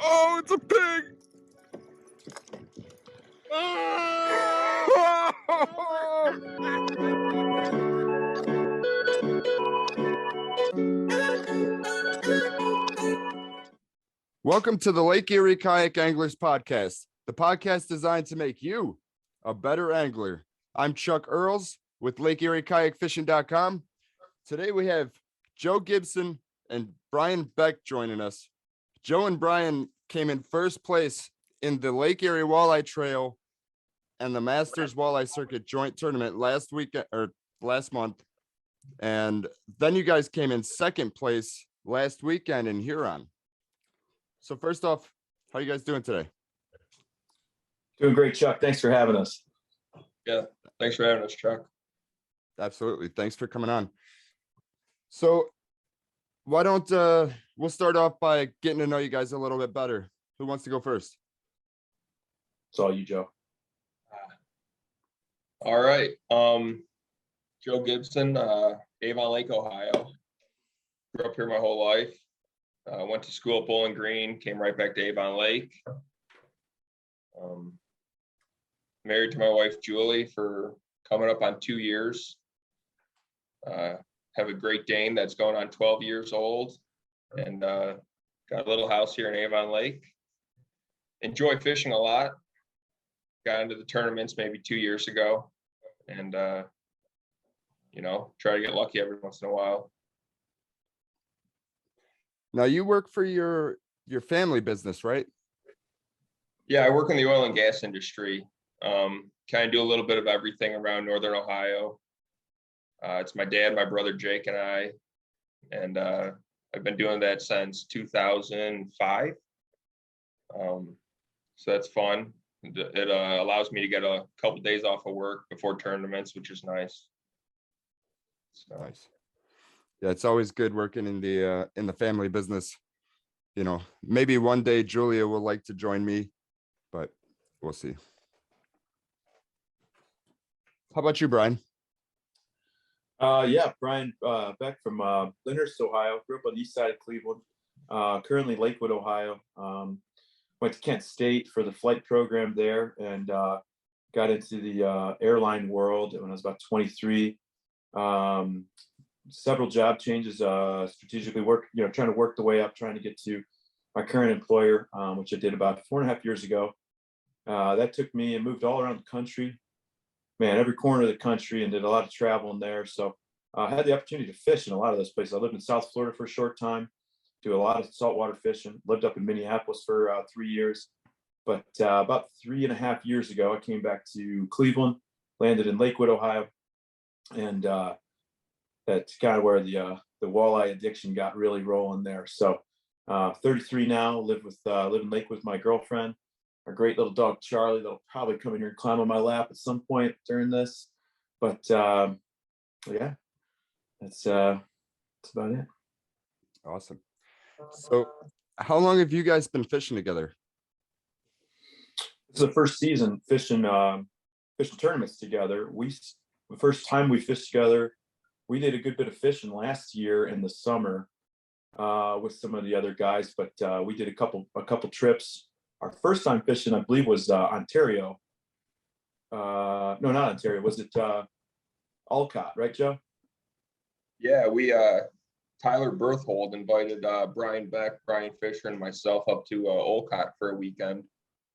Oh, it's a pig. Welcome to the Lake Erie Kayak Anglers Podcast, the podcast designed to make you a better angler. I'm Chuck Earls with Lake Erie Kayak Fishing.com. Today we have Joe Gibson and Bryan Beck joining us. Joe and Bryan came in first place in the Lake Erie Walleye Trail and the Masters Walleye Circuit joint tournament last month. And then you guys came in second place last weekend in Huron. So first off, how are you guys doing today? Doing great, Chuck. Thanks for having us. Yeah, thanks for having us, Chuck. Absolutely. Thanks for coming on. So why don't we'll start off by getting to know you guys a little bit better. Who wants to go first? It's all you, Joe. All right. Joe Gibson, Avon Lake, Ohio. Grew up here my whole life. Went to school at Bowling Green, came right back to Avon Lake. Married to my wife, Julie, for coming up on 2 years. Have a Great Dane that's going on 12 years old, and got a little house here in Avon Lake. Enjoy fishing a lot. Got into the tournaments maybe 2 years ago, and try to get lucky every once in a while. Now you work for your family business, right? Yeah, I work in the oil and gas industry. Kind of do a little bit of everything around Northern Ohio. It's my dad, my brother Jake, and I, and I've been doing that since 2005. So that's fun. It allows me to get a couple days off of work before tournaments, which is nice. So. Nice. Yeah, it's always good working in the family business. You know, maybe one day Julia will like to join me, but we'll see. How about you, Bryan? Yeah, Bryan Beck from Lyndhurst, Ohio. Grew up on the east side of Cleveland. Currently Lakewood, Ohio. Went to Kent State for the flight program there, and got into the airline world when I was about 23. Several job changes, strategically trying to work the way up, trying to get to my current employer, which I did about 4.5 years ago. That took me and moved all around the country, every corner of the country, and did a lot of traveling there. So I had the opportunity to fish in a lot of those places. I lived in South Florida for a short time, do a lot of saltwater fishing, lived up in Minneapolis for 3 years. But about 3.5 years ago, I came back to Cleveland, landed in Lakewood, Ohio, and that's kind of where the walleye addiction got really rolling there. So 33 now, live in Lakewood with my girlfriend, our great little dog Charlie that'll probably come in here and climb on my lap at some point during this. But yeah, that's about it. Awesome. So how long have you guys been fishing together? This is the first season fishing tournaments together. The first time we fished together, we did a good bit of fishing last year in the summer with some of the other guys, but we did a couple trips. Our first time fishing, I believe, was Ontario. No, not Ontario. Was it Olcott, right, Joe? Yeah, we Tyler Berthold invited Bryan Beck, Brian Fisher, and myself up to Olcott for a weekend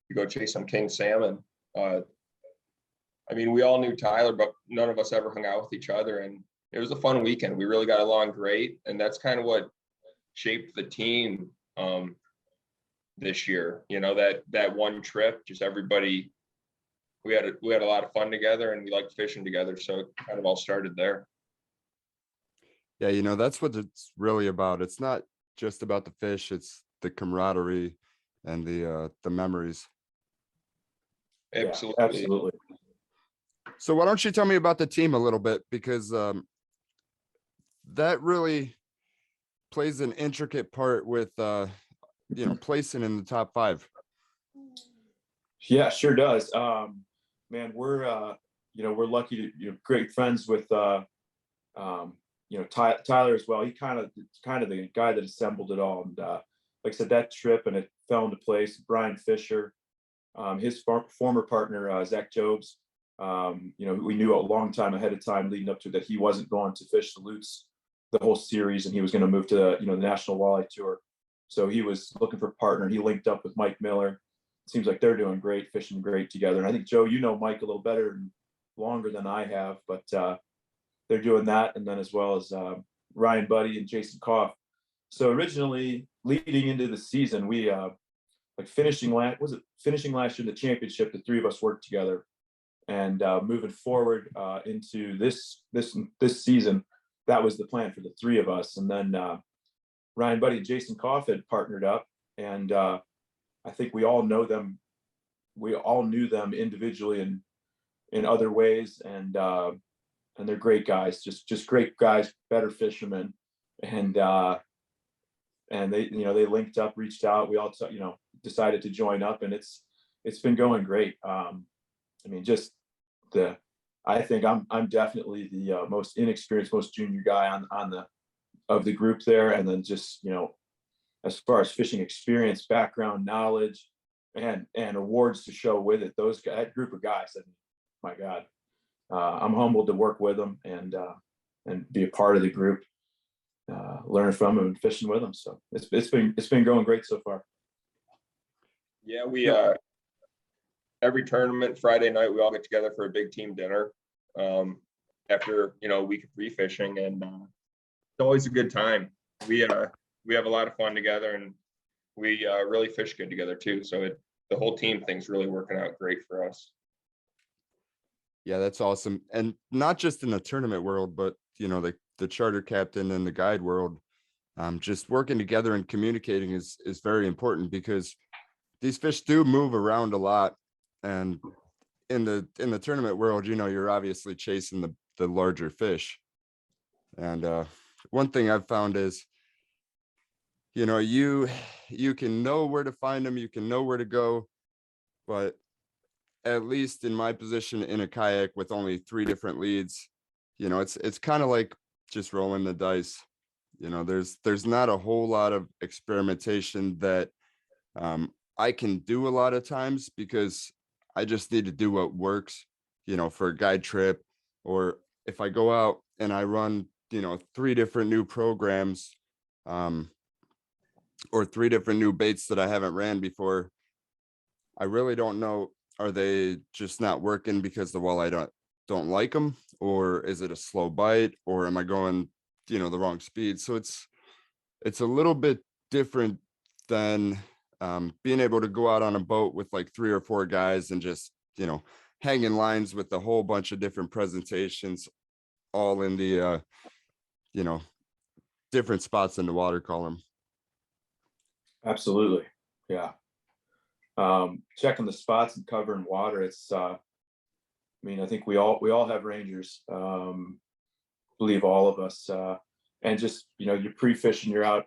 to go chase some king salmon. We all knew Tyler, but none of us ever hung out with each other, and it was a fun weekend. We really got along great, and that's kind of what shaped the team this year. That one trip, just everybody, we had a lot of fun together, and we liked fishing together, so it kind of all started there. Yeah, that's what it's really about. It's not just about the fish, it's the camaraderie and the memories. Absolutely. Yeah, absolutely. So why don't you tell me about the team a little bit, because that really plays an intricate part with placing in the top 5. Yeah, sure does. We're lucky to great friends with Tyler as well. He kind of the guy that assembled it all, and like I said, that trip, and it fell into place. Brian Fisher, his former partner, Zach Jobs, we knew a long time ahead of time leading up to that he wasn't going to fish the LEWTs the whole series, and he was going to move to the National Walleye Tour. So he was looking for a partner. He linked up with Mike Miller. It seems like they're doing great, fishing great together. And I think, Joe, Mike a little better and longer than I have, but they're doing that. And then as well as Ryan Buddy and Jason Koff. So originally leading into the season, we finishing last year in the championship, the three of us worked together. And moving forward into this season, that was the plan for the three of us. And then Ryan Buddy and Jason Koff had partnered up, and I think we all know them. We all knew them individually and in other ways, and they're great guys, just great guys, better fishermen, and they they linked up, reached out. We all decided to join up, and it's been going great. I think I'm definitely the most inexperienced, most junior guy of the group there. And then just, as far as fishing experience, background, knowledge, and awards to show with it, that group of guys, my God, I'm humbled to work with them and be a part of the group, learning from them and fishing with them. So it's been going great so far. Yeah, we every tournament Friday night, we all get together for a big team dinner after a week of free fishing, and it's always a good time. We have a lot of fun together, and we really fish good together too. So the whole team thing's really working out great for us. Yeah, that's awesome. And not just in the tournament world, but the charter captain and the guide world, just working together and communicating is very important, because these fish do move around a lot. And in the tournament world, you're obviously chasing the larger fish. And one thing I've found is, you can know where to find them, you can know where to go, but at least in my position in a kayak with only 3 different leads, it's kind of like just rolling the dice. There's not a whole lot of experimentation that I can do a lot of times, because I just need to do what works, for a guide trip, or if I go out and I run, 3 different new programs, or 3 different new baits that I haven't ran before. I really don't know, are they just not working because the walleye don't like them, or is it a slow bite, or am I going, the wrong speed? So it's a little bit different than being able to go out on a boat with like 3 or 4 guys and just, hanging lines with a whole bunch of different presentations, all in the, different spots in the water column. Absolutely. Yeah. Checking the spots and covering water. It's, I think we all have rangers, believe all of us, and just, you're pre-fishing, you're out,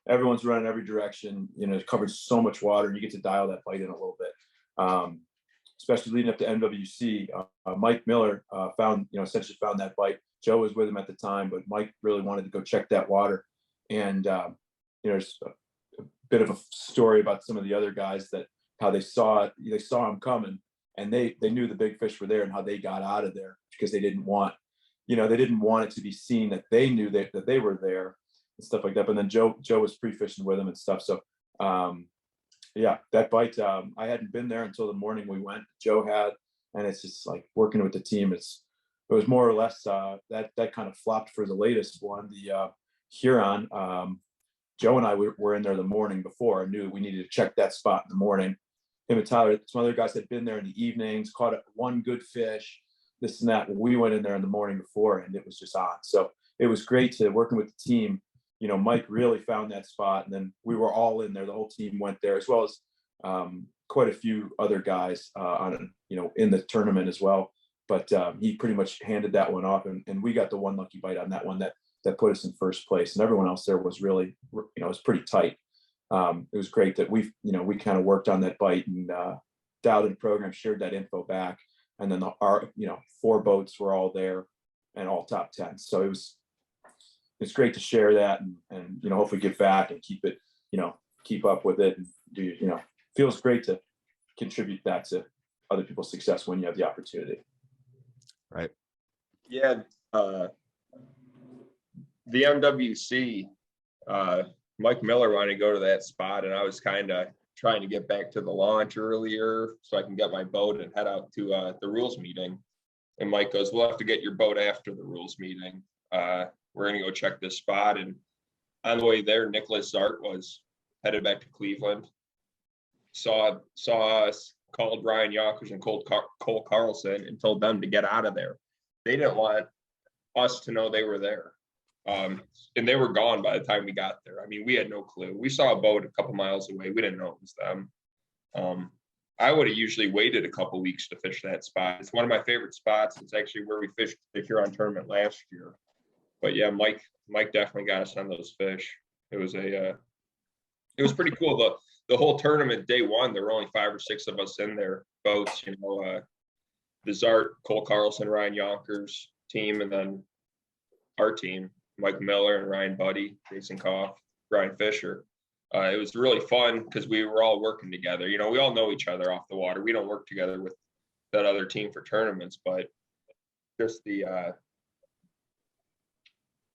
everyone's running every direction, it covers so much water, and you get to dial that bite in a little bit, especially leading up to NWC. Mike Miller essentially found that bite. Joe was with him at the time, but Mike really wanted to go check that water. And there's a bit of a story about some of the other guys, that how they saw him coming, and they knew the big fish were there, and how they got out of there, because they didn't want it to be seen that they knew that they were there and stuff like that. But then Joe was pre-fishing with them and stuff. So yeah, that bite, I hadn't been there until the morning we went. Joe had, and it's just like working with the team. It was more or less that kind of flopped for the latest one, the Huron. Joe and I were in there the morning before. I knew we needed to check that spot in the morning. Him and Tyler, some other guys had been there in the evenings, caught one good fish, this and that. We went in there in the morning before, and it was just on. So it was great to working with the team. Mike really found that spot, and then we were all in there. The whole team went there, as well as quite a few other guys in the tournament as well. But he pretty much handed that one off, and we got the one lucky bite on that one that put us in first place. And everyone else there was really, it was pretty tight. It was great that we kind of worked on that bite and dialed in the program, shared that info back, and then our 4 boats were all there and all top 10. So it's great to share that and, you know, hopefully give back and keep it, you know, keep up with it and do, you know, feels great to contribute that to other people's success when you have the opportunity. Right. Yeah. The MWC, Mike Miller wanted to go to that spot, and I was kind of trying to get back to the launch earlier so I can get my boat and head out to the rules meeting. And Mike goes, we'll have to get your boat after the rules meeting. We're going to go check this spot. And on the way there, Nicholas Zart was headed back to Cleveland. Saw us, called Ryan Yonkers and Cole Carlson and told them to get out of there. They didn't want us to know they were there. And they were gone by the time we got there. I mean, we had no clue. We saw a boat a couple miles away. We didn't know it was them. I would have usually waited a couple weeks to fish that spot. It's one of my favorite spots. It's actually where we fished the Huron tournament last year. But yeah, Mike definitely got us on those fish. It was pretty cool. The whole tournament, day one, there were only 5 or 6 of us in there, boats, you know, the Zart, Cole Carlson, Ryan Yonkers team, and then our team, Mike Miller and Ryan Buddy, Jason Koff, Brian Fisher. It was really fun because we were all working together. You know, we all know each other off the water. We don't work together with that other team for tournaments, but just the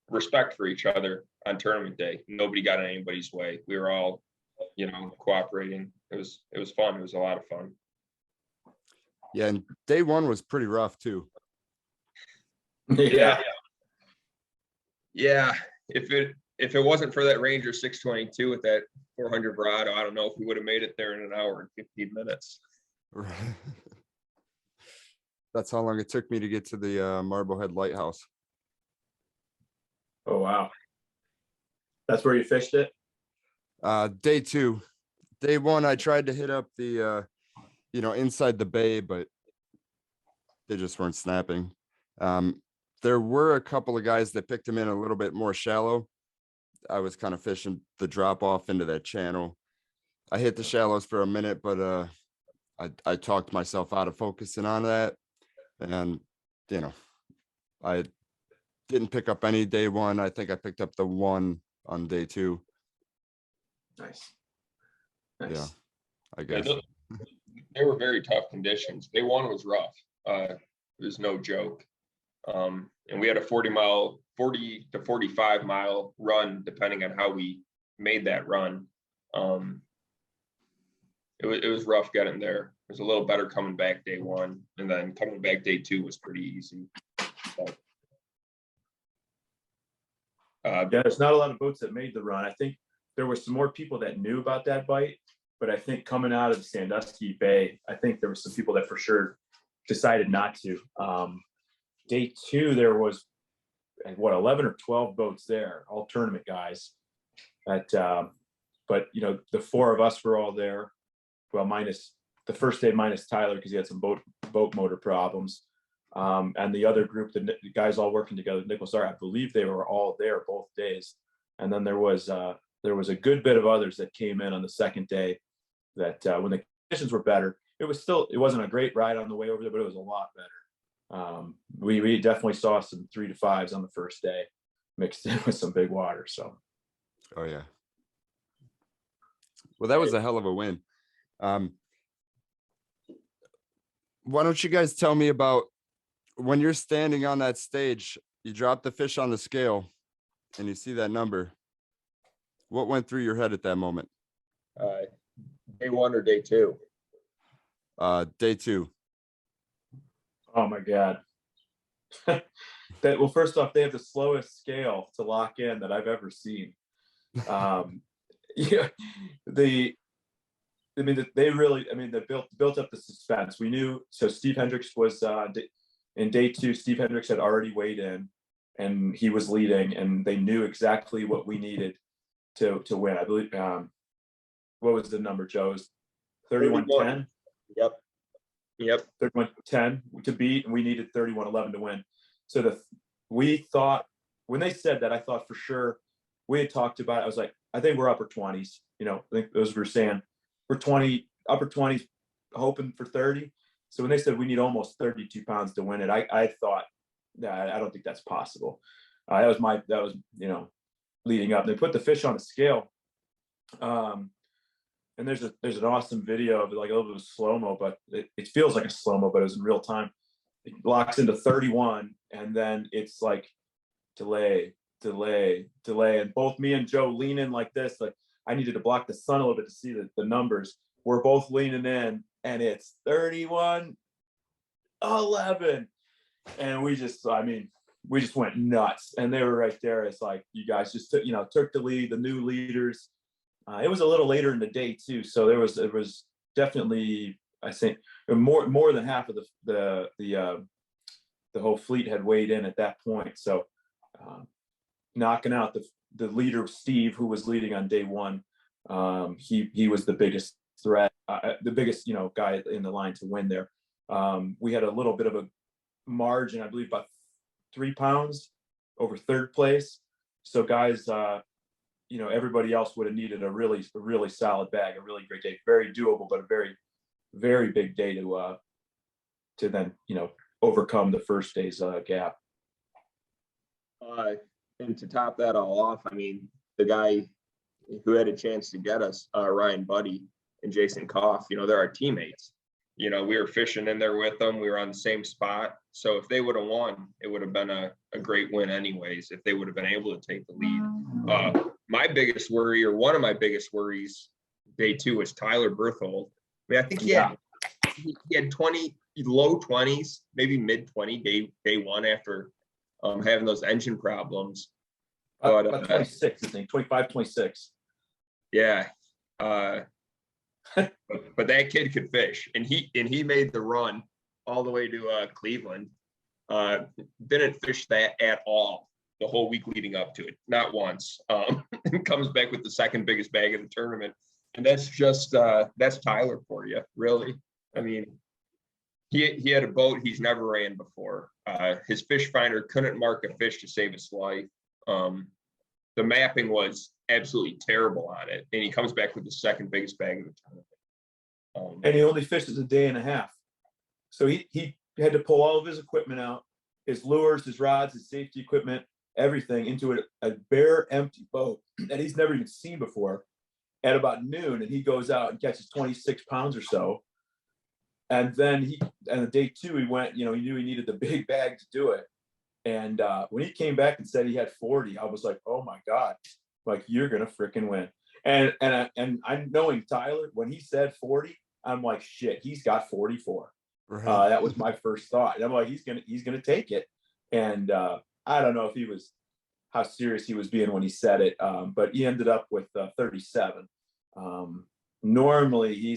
respect for each other on tournament day. Nobody got in anybody's way. We were all, you know, cooperating. It was fun. It was a lot of fun. Yeah, and day one was pretty rough too. Yeah. Yeah. If it wasn't for that Ranger 622 with that 400 Verado, I don't know if we would have made it there in an hour and 15 minutes. That's how long it took me to get to the Marblehead Lighthouse. Oh, wow. That's where you fished it? Day 2. Day 1, I tried to hit up the, you know, inside the bay, but they just weren't snapping. There were a couple of guys that picked them in a little bit more shallow. I was kind of fishing the drop off into that channel. I hit the shallows for a minute, but I talked myself out of focusing on that. And, you know, I didn't pick up any day 1. I think I picked up the 1 on day 2. Nice. Yeah, I guess. Yeah, they were very tough conditions. Day 1 was rough. It was no joke. And we had a 40 to 45 mile run, depending on how we made that run. It was rough getting there. It was a little better coming back day 1, and then coming back day 2 was pretty easy. Yeah, there's not a lot of boats that made the run. I think there were some more people that knew about that bite, but I think coming out of the Sandusky Bay, I think there were some people that for sure decided not to. Day 2, there was 11 or 12 boats there, all tournament guys. But you know, the 4 of us were all there. Well, minus the first day, minus Tyler, because he had some boat motor problems. And the other group, the guys all working together, Nicholas Zart, I believe they were all there both days. And then there was a good bit of others that came in on the second day that when the conditions were better, it wasn't a great ride on the way over there, but it was a lot better. We definitely saw some 3 to 5s on the first day mixed in with some big water. So. Oh yeah. Well, that was a hell of a win. Why don't you guys tell me about when you're standing on that stage, you drop the fish on the scale and you see that number. What went through your head at that moment? Day 1 or day 2? Day 2. Oh my God. Well, first off, they have the slowest scale to lock in that I've ever seen. Yeah, they built up the suspense. We knew, so Steve Hendricks was in day 2. Steve Hendricks had already weighed in and he was leading, and they knew exactly what we needed to win. I believe, what was the number, Joe? It was 31:10. Yep. 31:10 to beat, and we needed 31:11 to win. So we thought, when they said that, I thought for sure, we had talked about it. I was like, I think we're upper 20s. You know, I think those were saying we're upper 20s, hoping for 30. So when they said we need almost 32 pounds to win it, I thought, nah, I don't think that's possible. That was, you know, leading up. They put the fish on a scale. And there's an awesome video of like a little bit of slow-mo, but it feels like a slow-mo, but it was in real time. It locks into 31, and then it's like delay. And both me and Joe lean in like this. Like I needed to block the sun a little bit to see the numbers. We're both leaning in, and it's 31-11. And we just went nuts. And they were right there. It's like, you guys just took the lead, the new leaders. It was a little later in the day too, so it was definitely, I think, more than half of the whole fleet had weighed in at that point. So knocking out the leader, Steve, who was leading on day one, he was the biggest threat, the biggest guy in the line to win there. We had a little bit of a margin, I believe, about 3 pounds over third place. So guys. Everybody else would have needed a really solid bag, a really great day, very doable, but a very, very big day to then, overcome the first day's gap. And to top that all off, I mean, the guy who had a chance to get us, Ryan Buddy and Jason Koff, they're our teammates. We were fishing in there with them. We were on the same spot. So if they would have won, it would have been a great win anyways, if they would have been able to take the lead. My biggest worry, or one of my biggest worries, day two, was Tyler Berthold. I mean, I think he had 20, low 20s, maybe mid 20 day one after having those engine problems. But about 26, I think, 25, 26. Yeah. But that kid could fish, and he made the run all the way to Cleveland. Didn't fish that at all the whole week leading up to it, not once. And comes back with the second biggest bag of the tournament, and that's just that's Tyler for you, really. I mean, he had a boat he's never ran before. His fish finder couldn't mark a fish to save his life. The mapping was absolutely terrible on it, and he comes back with the second biggest bag of the tournament. And he only fishes a day and a half, so he had to pull all of his equipment out, his lures, his rods, his safety equipment, everything into a bare, empty boat that he's never even seen before at about noon. And he goes out and catches 26 pounds or so. And then day two, he went, he knew he needed the big bag to do it. And when he came back and said he had 40, I was like, oh my God, like, you're going to freaking win. And I'm knowing Tyler, when he said 40, I'm like, shit, he's got 44. Right. That was my first thought. And I'm like, he's gonna take it. And I don't know if how serious he was being when he said it, but he ended up with 37. Normally he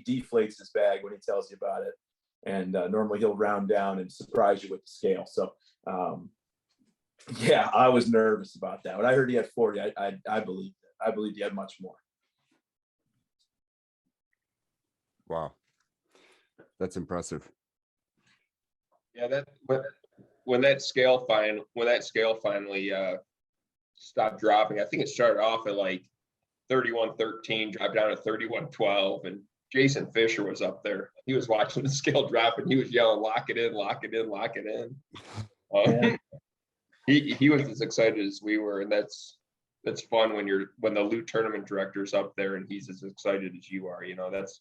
deflates his bag when he tells you about it, and normally he'll round down and surprise you with the scale. So yeah, I was nervous about that. When I heard he had 40, I believed it. I believed he had much more. Wow. That's impressive. Yeah, when that scale finally stopped dropping, I think it started off at like 31.13, dropped down to 31.12, and Jason Fisher was up there. He was watching the scale drop, and he was yelling, "Lock it in, lock it in, lock it in." Yeah. He was as excited as we were, and that's fun when the LEWT tournament director's up there and he's as excited as you are. That's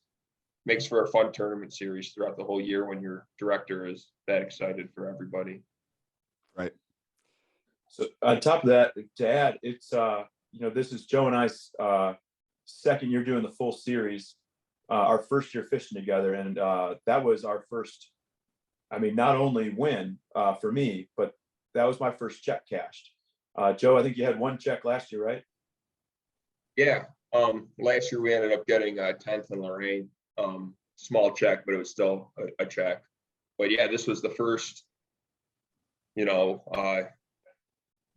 makes for a fun tournament series throughout the whole year when your director is that excited for everybody. Right. So on top of that, to add, it's this is Joe and I's second year doing the full series, our first year fishing together, and that was our first, not only win for me, but that was my first check cashed. Joe, I think you had one check last year, right? Yeah. Last year we ended up getting 10th in Lorraine. Small check, but it was still a check. But yeah, this was the first,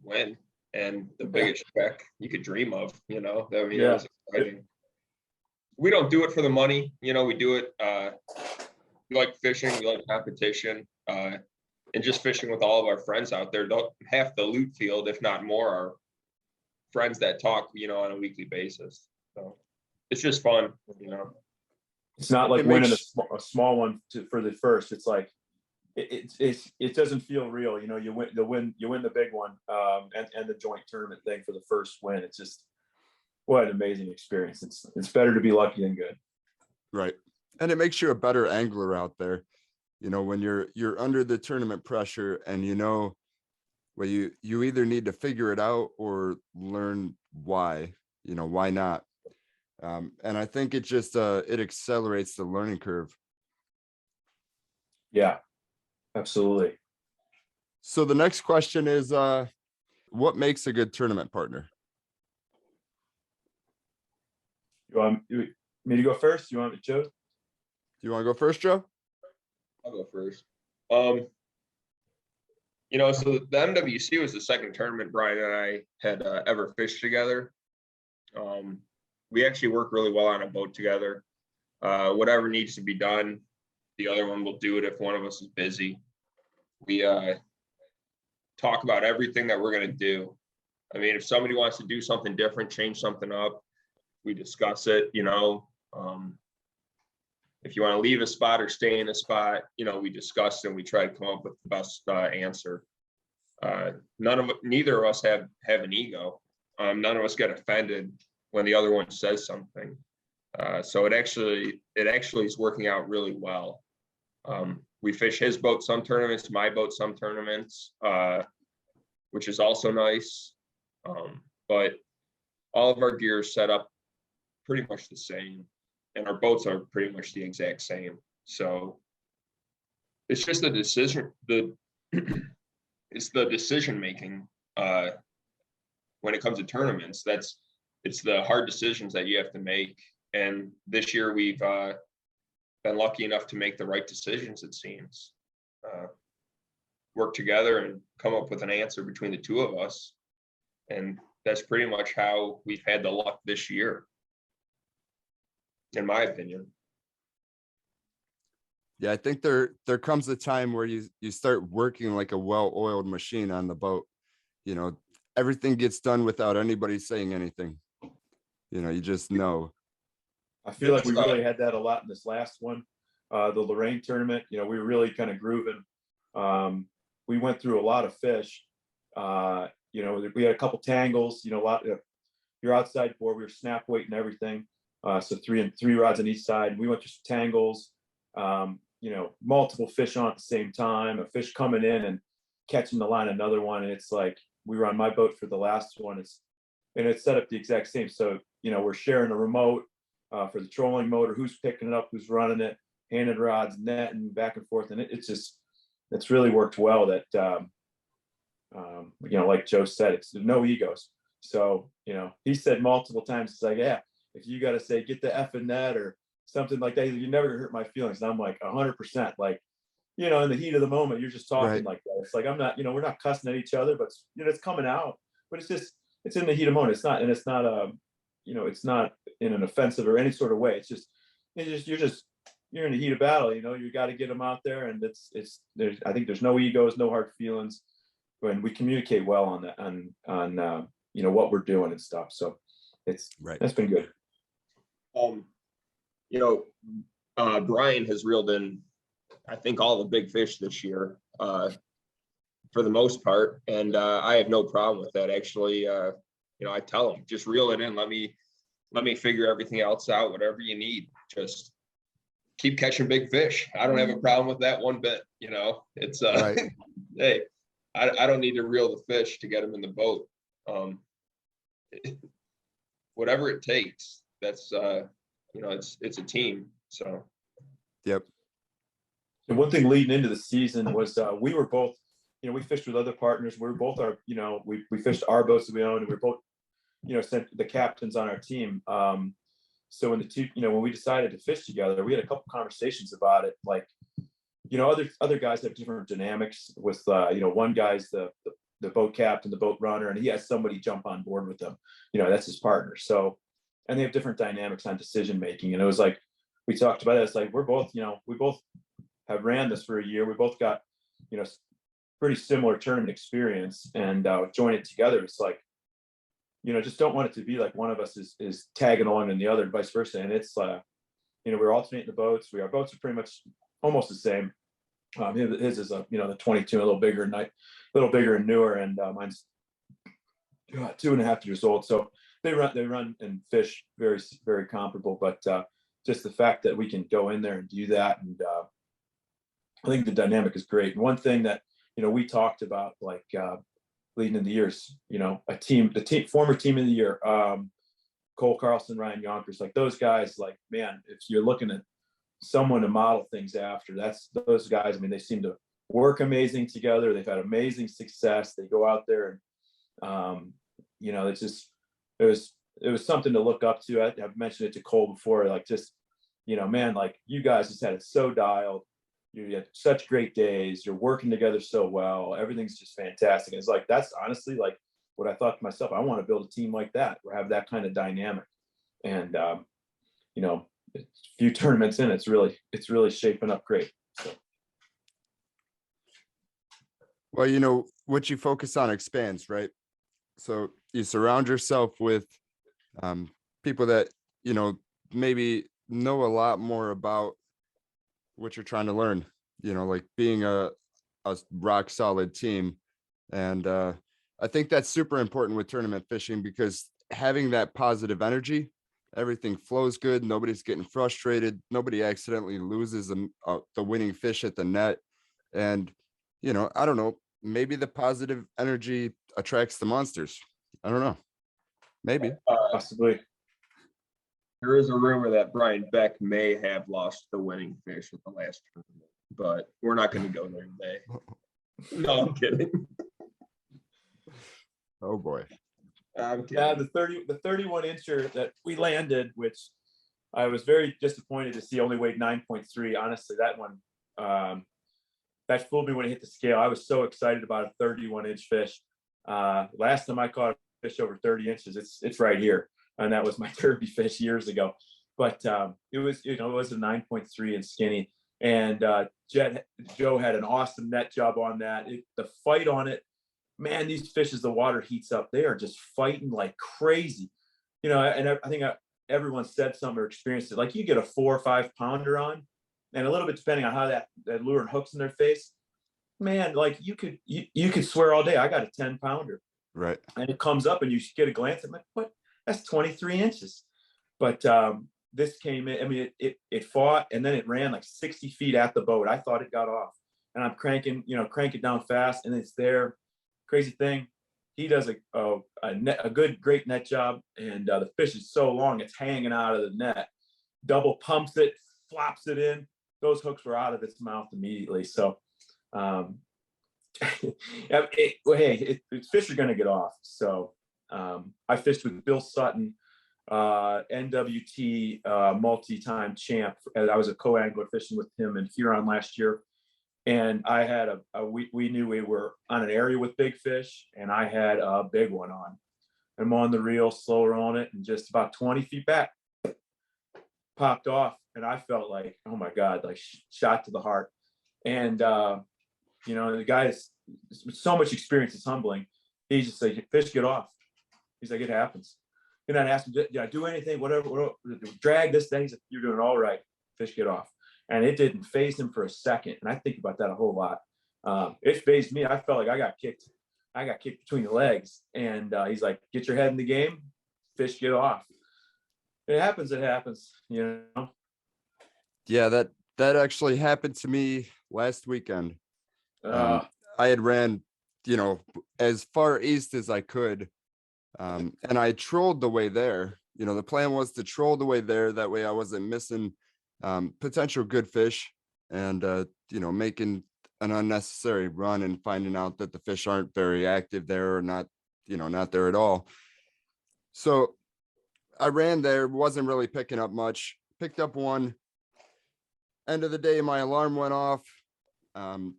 win and the biggest check you could dream of. It was exciting. We don't do it for the money, we do it. We like fishing, we like competition, and just fishing with all of our friends out there. Half the LEWT field, if not more, are friends that talk, on a weekly basis. So it's just fun, It's not like winning a small one for the first. It's like it doesn't feel real. You know, you win the big one, and the joint tournament thing for the first win. It's just, what an amazing experience. It's better to be lucky than good. Right. And it makes you a better angler out there. You know, when you're under the tournament pressure, and you know, well, you either need to figure it out or learn why, you know, why not. And I think it just it accelerates the learning curve. Yeah, absolutely. So the next question is, what makes a good tournament partner? You want me to go first? You want me, Joe? Do you want to go first, Joe? I'll go first. You know, so the MWC was the second tournament Bryan and I had ever fished together. We actually work really well on a boat together. Whatever needs to be done, the other one will do it if one of us is busy. We talk about everything that we're going to do. I mean, if somebody wants to do something different, change something up, we discuss it, you know. If you want to leave a spot or stay in a spot, you know, we discuss and we try to come up with the best answer. Neither of us have an ego. None of us get offended when the other one says something. So it actually is working out really well. We fish his boat some tournaments, my boat some tournaments, which is also nice. But all of our gear is set up pretty much the same, and our boats are pretty much the exact same. So it's just the decision, it's the decision making when it comes to tournaments. It's the hard decisions that you have to make. And this year we've been lucky enough to make the right decisions, it seems. Work together and come up with an answer between the two of us. And that's pretty much how we've had the luck this year, in my opinion. Yeah, I think there comes a time where you start working like a well-oiled machine on the boat. You know, everything gets done without anybody saying anything. You know, you just know. I feel like we really had that a lot in this last one, the Lorraine tournament. You know, we were really kind of grooving. We went through a lot of fish. You know, we had a couple tangles. You know, a lot of your outside board. We were snap weight and everything. So three rods on each side. We went through some tangles. You know, multiple fish on at the same time. A fish coming in and catching the line, another one. And it's like we were on my boat for the last one. It's set up the exact same. So you know, we're sharing a remote. For the trolling motor, who's picking it up, who's running it, handed rods, net, and back and forth. And it's really worked well that, you know, like Joe said, there's no egos. So, you know, he said multiple times, it's like, yeah, if you got to say, get the F in net or something like that, you never hurt my feelings. And I'm like 100%, like, you know, in the heat of the moment, you're just talking like that. It's like, I'm not, you know, we're not cussing at each other, but you know, it's coming out, but it's in the heat of the moment. It's not you know, it's not in an offensive or any sort of way. You're in the heat of battle. You know, you got to get them out there, and I think there's no egos, no hard feelings, and we communicate well on that, on you know, what we're doing and stuff. So that's been good. You know, Bryan has reeled in, I think, all the big fish this year, for the most part, and I have no problem with that. Actually, you know, I tell them, just reel it in. Let me figure everything else out. Whatever you need, just keep catching big fish. I don't have a problem with that one bit. You know, it's hey, I don't need to reel the fish to get them in the boat. Whatever it takes. That's you know, it's a team. So. Yep. And one thing leading into the season was we were both, you know, we fished with other partners. We were both we fished our boats that we owned, and we were both, you know, sent the captains on our team. So when when we decided to fish together, we had a couple conversations about it. Like, you know, other guys have different dynamics with, you know, one guy's the boat captain, the boat runner, and he has somebody jump on board with them. You know, that's his partner. So, and they have different dynamics on decision making. And it was like, we talked about it. It's like, we both have ran this for a year. We both got, you know, pretty similar tournament experience, and join it together. It's like, you know, just don't want it to be like one of us is tagging along and the other, and vice versa. And it's you know, we're alternating the boats. Our boats are pretty much almost the same. His is the 22, a little bigger and newer, and mine's 2.5 years old. So they run and fish very, very comparable, but just the fact that we can go in there and do that, and I think the dynamic is great. And one thing that we talked about, like leading into the years, the former team of the year, Cole Carlson, Ryan Yonkers, like those guys, like, man, if you're looking at someone to model things after, that's those guys. I mean, they seem to work amazing together. They've had amazing success. They go out there and it's just, it was something to look up to. I've mentioned it to Cole before, like, just, man, like, you guys just had it so dialed. You had such great days. You're working together so well. Everything's just fantastic. And it's like, that's honestly like what I thought to myself. I want to build a team like that, or have that kind of dynamic. And a few tournaments in, it's really shaping up great. So. Well, what you focus on expands, right? So you surround yourself with people that maybe know a lot more about what you're trying to learn, like being a rock solid team. And I think that's super important with tournament fishing, because having that positive energy, everything flows good. Nobody's getting frustrated. Nobody accidentally loses the winning fish at the net. And, I don't know, maybe the positive energy attracts the monsters. I don't know. Maybe. Possibly. There is a rumor that Bryan Beck may have lost the winning fish at the last tournament, but we're not going to go there today. No, I'm kidding. Oh boy. Yeah, the 31 incher that we landed, which I was very disappointed to see only weighed 9.3. Honestly, that one that fooled me when it hit the scale. I was so excited about a 31-inch fish. Last time I caught a fish over 30 inches, it's right here. And that was my derby fish years ago. But it was a 9.3 and skinny. And Joe had an awesome net job on that. The fight on it, man, these fish, as the water heats up, they are just fighting like crazy. And I think everyone said something or experienced it. Like, you get a 4 or 5 pounder on, and a little bit depending on how that lure and hooks in their face, man, like you could swear all day I got a 10 pounder. Right. And it comes up and you get a glance at, like, what? That's 23 inches. But this came in, I mean, it fought, and then it ran like 60 feet at the boat. I thought it got off, and I'm crank it down fast, and it's there. Crazy thing, he does a great net job, and the fish is so long, it's hanging out of the net. Double pumps it, flops it in. Those hooks were out of its mouth immediately. So, fish are going to get off. So, I fished with Bill Sutton, NWT multi-time champ. I was a co-angler fishing with him in Huron last year. And I had we knew we were on an area with big fish, and I had a big one on. I'm on the reel, slower on it, and just about 20 feet back, popped off. And I felt like, oh my God, like shot to the heart. And, the guy is so much experience, it's humbling. He's just like, fish, get off. He's like, it happens. And I asked him, did I do anything? Whatever, drag this thing. He's like, you're doing all right. Fish, get off. And it didn't faze him for a second. And I think about that a whole lot. It fazed me. I felt like I got kicked between the legs. And he's like, get your head in the game. Fish, get off. It happens. Yeah, that actually happened to me last weekend. I had ran, as far east as I could. And I trolled the way there. The plan was to troll the way there. That way I wasn't missing potential good fish, and making an unnecessary run and finding out that the fish aren't very active there, or not there at all. So I ran there, wasn't really picking up much, picked up one. End of the day, my alarm went off,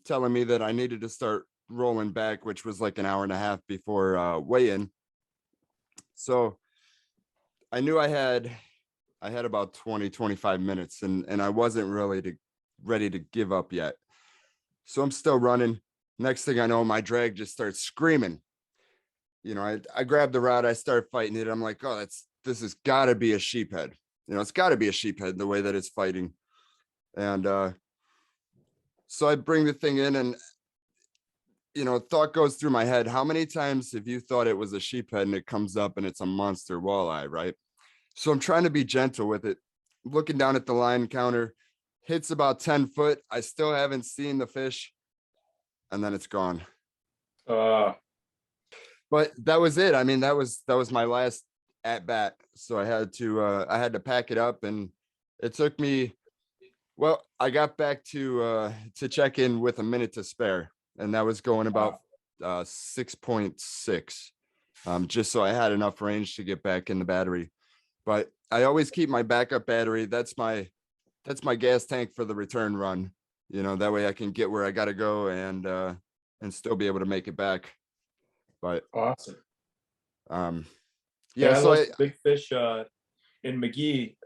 telling me that I needed to start rolling back, which was like an hour and a half before weigh-in. So I knew I had about 20-25 minutes, and I wasn't really ready to give up yet. So I'm still running. Next thing I know, my drag just starts screaming. I grab the rod, I start fighting it. I'm like, oh, this has got to be a sheephead. It's got to be a sheephead the way that it's fighting. And So I bring the thing in and, thought goes through my head. How many times have you thought it was a sheephead and it comes up and it's a monster walleye, right? So I'm trying to be gentle with it. Looking down at the line counter, hits about 10 foot. I still haven't seen the fish. And then it's gone. But that was it. I mean, that was my last at bat. So I had to pack it up, and it took me, well, I got back to check in with a minute to spare, and that was going about 6.6, just so I had enough range to get back in the battery. But I always keep my backup battery. That's my gas tank for the return run. That way I can get where I got to go and still be able to make it back. But awesome. Yeah, I so lost big fish in McGee.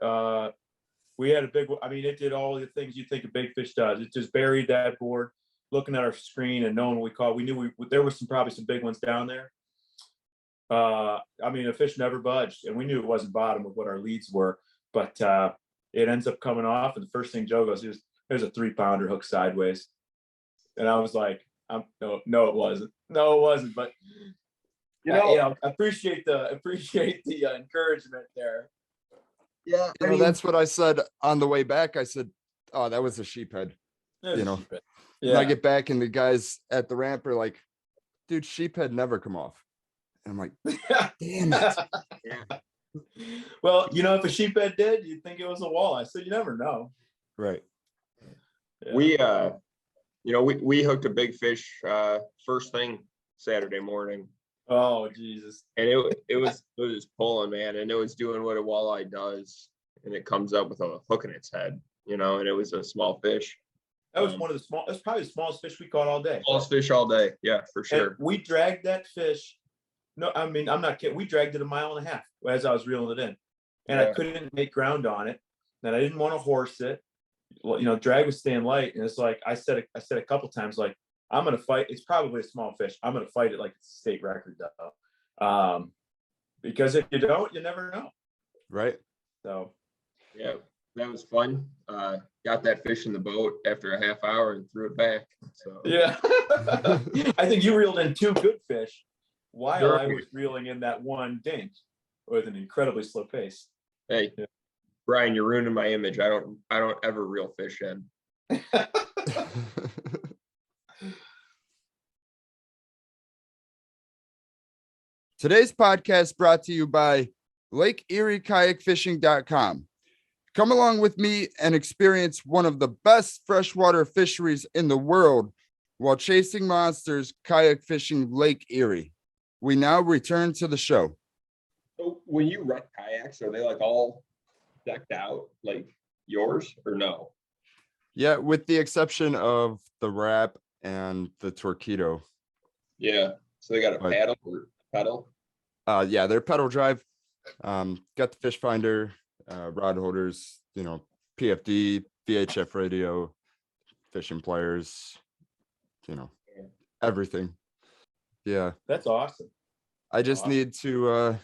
We had a big, I mean, it did all the things you think a big fish does. It just buried that board, looking at our screen and knowing what we caught. We knew there was probably some big ones down there. I mean, the fish never budged, and we knew it wasn't bottom of what our leads were, but it ends up coming off. And the first thing Joe goes, there's a 3-pounder hook sideways. And I was like, no, it wasn't. No, it wasn't. But I appreciate the encouragement there. Yeah, that's what I said on the way back. I said, "Oh, that was a sheephead." Sheephead. Yeah. And I get back, and the guys at the ramp are like, "Dude, sheephead never come off." And I'm like, "Damn it!" Yeah. Well, if a sheephead did, you'd think it was a walleye. So you never know. Right. Yeah. We hooked a big fish first thing Saturday morning. Oh Jesus! And it was pulling, man, and it was doing what a walleye does, and it comes up with a hook in its head, and it was a small fish. That was that's probably the smallest fish we caught all day. Smallest fish all day, yeah, for sure. And we dragged that fish. No, I mean, I'm not kidding. We dragged it 1.5 miles as I was reeling it in, and I couldn't make ground on it. And I didn't want to horse it. Drag was staying light, and it's like I said a couple times, like, I'm gonna fight. It's probably a small fish. I'm gonna fight it like it's a state record, though, because if you don't, you never know. Right. So, yeah, that was fun. Got that fish in the boat after a half hour and threw it back. So yeah, I think you reeled in 2 good fish, while I was reeling in that one dink with an incredibly slow pace. Hey, yeah. Bryan, you're ruining my image. I don't ever reel fish in. Today's podcast brought to you by LakeErieKayakFishing.com. Come along with me and experience one of the best freshwater fisheries in the world while chasing monsters kayak fishing Lake Erie. We now return to the show. So when you rent kayaks, are they like all decked out like yours or no? Yeah, with the exception of the wrap and the Torpedo. Yeah, so they got a paddle or pedal? Yeah, they're pedal drive. Got the fish finder, rod holders, PFD, VHF radio, fishing pliers, everything. Yeah, that's awesome. I just need to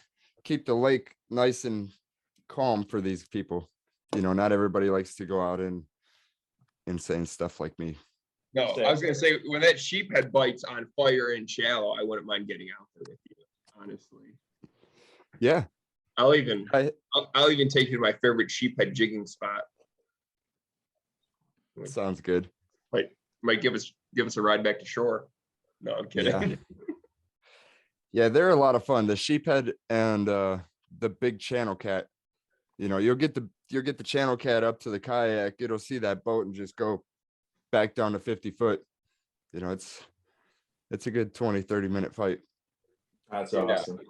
keep the lake nice and calm for these people. Not everybody likes to go out and insane stuff like me. No, I was gonna say, when that sheephead bites on fire and shallow, I wouldn't mind getting out there with you, honestly. Yeah, I'll even take you to my favorite sheephead jigging spot. Sounds good. Might give us a ride back to shore. No, I'm kidding. Yeah, they're a lot of fun. The sheephead and the big channel cat. You'll get the channel cat up to the kayak. It'll see that boat and just go back down to 50 foot. It's a good 20-30 minute fight. That's awesome.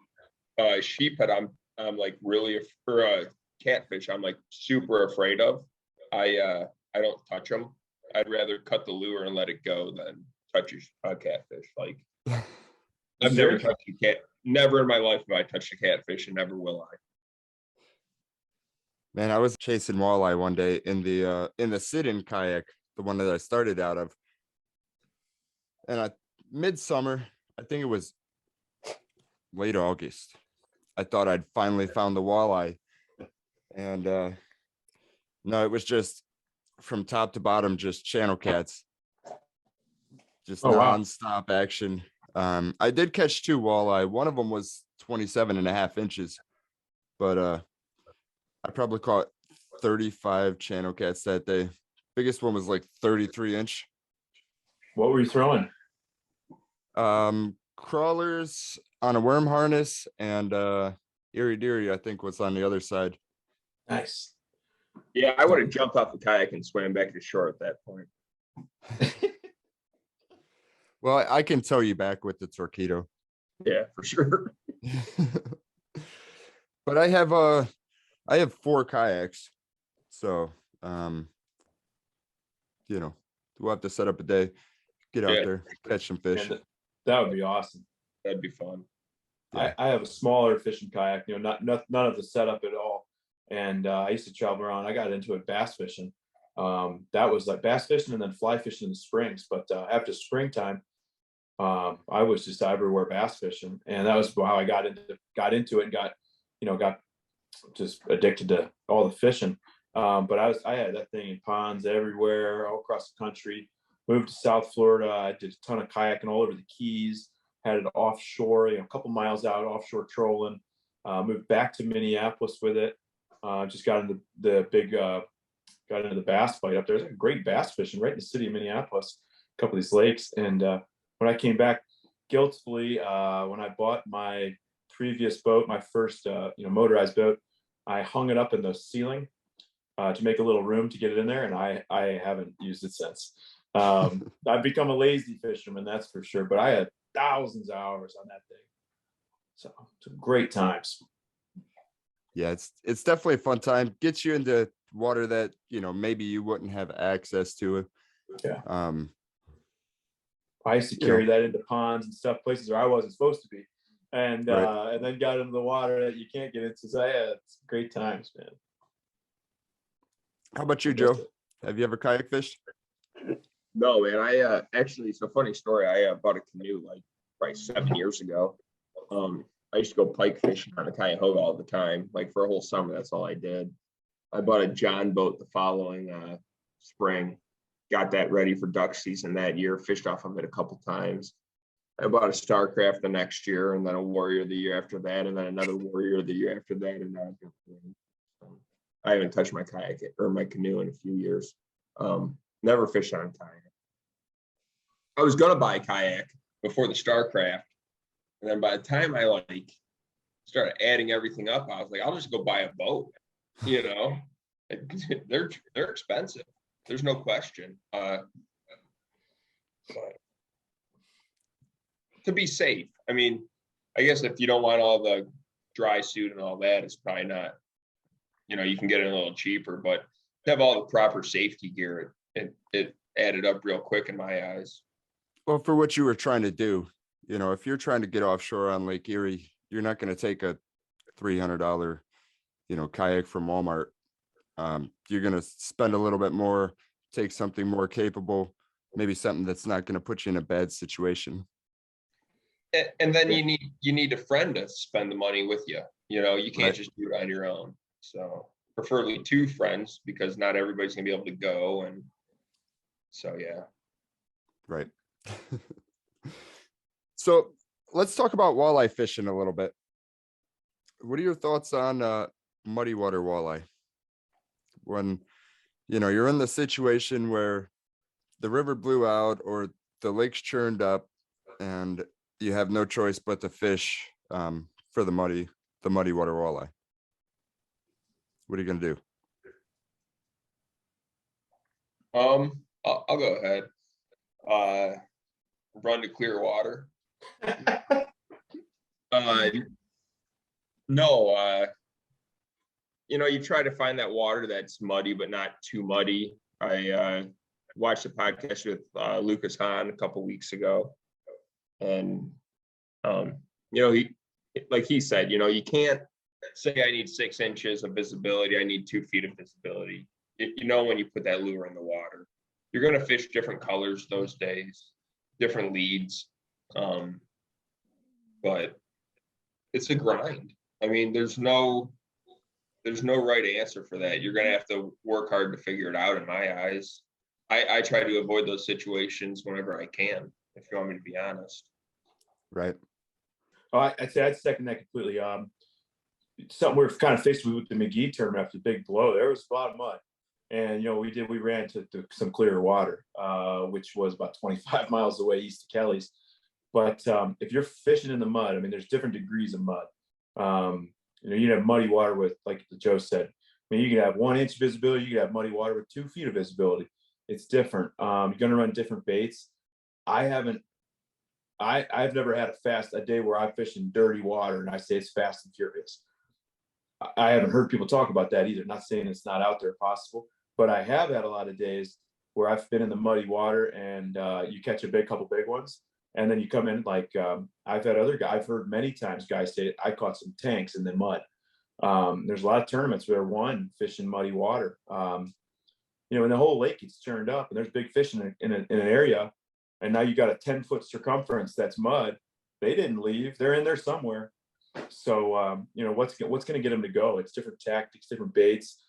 Sheephead, I'm like really, for catfish, I'm like super afraid of. I don't touch them. I'd rather cut the lure and let it go than touch a catfish. Like, I've never touched a cat. Never in my life have I touched a catfish, and never will I. Man, I was chasing walleye one day in the sit-in kayak, the one that I started out of. And midsummer, I think it was late August, I thought I'd finally found the walleye. And no, it was just from top to bottom, just channel cats. just Oh, wow. nonstop action. I did catch 2 walleye. One of them was 27.5 inches, but I probably caught 35 channel cats that day. Biggest one was like 33-inch. What were you throwing? Crawlers on a worm harness, and Erie, I think, was on the other side. Nice. Yeah, I would have jumped off the kayak and swam back to shore at that point. Well, I can tow you back with the Torpedo. Yeah, for sure. But I have 4 kayaks, so we'll have to set up a day, get out there, catch some fish. And that would be awesome. That'd be fun. Yeah. I have a smaller fishing kayak, none of the setup at all. And I used to travel around. I got into it bass fishing. That was like bass fishing and then fly fishing in the springs. But after springtime, I was just everywhere bass fishing, and that was how I got into it and got just addicted to all the fishing. But I had that thing in ponds everywhere, all across the country. Moved to South Florida. I did a ton of kayaking all over the Keys. Had it offshore, a couple miles out, offshore trolling. Moved back to Minneapolis with it. Just got into the bass fight up there. There's great bass fishing right in the city of Minneapolis, a couple of these lakes. And when I came back guiltily, when I bought my previous boat, my first motorized boat, I hung it up in the ceiling to make a little room to get it in there, and I haven't used it since. I've become a lazy fisherman, that's for sure, but I had thousands of hours on that thing. So some great times. Yeah, it's definitely a fun time. Gets you into water that maybe you wouldn't have access to. Yeah. I used to carry that into ponds and stuff, places where I wasn't supposed to be, and Right. And then got into the water that you can't get into. So yeah, it's great times, man. How about you, Joe? Have you ever kayak fished? No, man. I actually, it's a funny story. I bought a canoe like probably 7 years ago. I used to go pike fishing on the Cuyahoga all the time. Like for a whole summer, that's all I did. I bought a John boat the following spring. Got that ready for duck season that year. Fished off of it a couple times. I bought a Starcraft the next year, and then a Warrior the year after that, and then another Warrior the year after that. And I haven't touched my kayak or my canoe in a few years. Never fished on kayak. I was gonna buy a kayak before the Starcraft, and then by the time I started adding everything up, I was like, I'll just go buy a boat. They're expensive. There's no question. But to be safe, I mean, I guess if you don't want all the dry suit and all that, it's probably not. You can get it a little cheaper, but to have all the proper safety gear, it added up real quick in my eyes. Well, for what you were trying to do, if you're trying to get offshore on Lake Erie, you're not going to take a $300, kayak from Walmart. You're going to spend a little bit more, take something more capable, maybe something that's not going to put you in a bad situation. And then you need a friend to spend the money with you. You can't just do it on your own. So preferably 2 friends, because not everybody's gonna be able to go. And so, yeah. Right. So let's talk about walleye fishing a little bit. What are your thoughts on muddy water walleye? When, you're in the situation where the river blew out or the lake's churned up and you have no choice but to fish for the muddy water walleye. What are you going to do? I'll go ahead. Run to clear water. No, you try to find that water that's muddy, but not too muddy. I watched a podcast with Lucas Hahn a couple weeks ago. And, he said, you can't say I need 6 inches of visibility. I need 2 feet of visibility. When you put that lure in the water, you're going to fish different colors those days, different leads. But it's a grind. I mean, there's no right answer for that. You're going to have to work hard to figure it out, in my eyes. I try to avoid those situations whenever I can. if you want me to be honest. Right. Oh, I'd second that completely. Something we're kind of faced with the McGee tournament after the big blow. There was a lot of mud, and we ran to some clearer water, which was about 25 miles away east of Kelly's. But if you're fishing in the mud, I mean, there's different degrees of mud. You have muddy water with, like Joe said, I mean, you can have 1 inch visibility, you can have muddy water with 2 feet of visibility. It's different. You're going to run different baits. I've never had a day where I fish in dirty water and I say it's fast and furious. I haven't heard people talk about that either. Not saying it's not out there possible, but I have had a lot of days where I've been in the muddy water and you catch a couple big ones. And then you come in like I've heard many times guys say I caught some tanks in the mud. There's a lot of tournaments where one fish in muddy water. And the whole lake gets churned up and there's big fish in an area. And now you got a 10-foot circumference that's mud. They didn't leave. They're in there somewhere. So, what's going to get them to go? It's different tactics, different baits.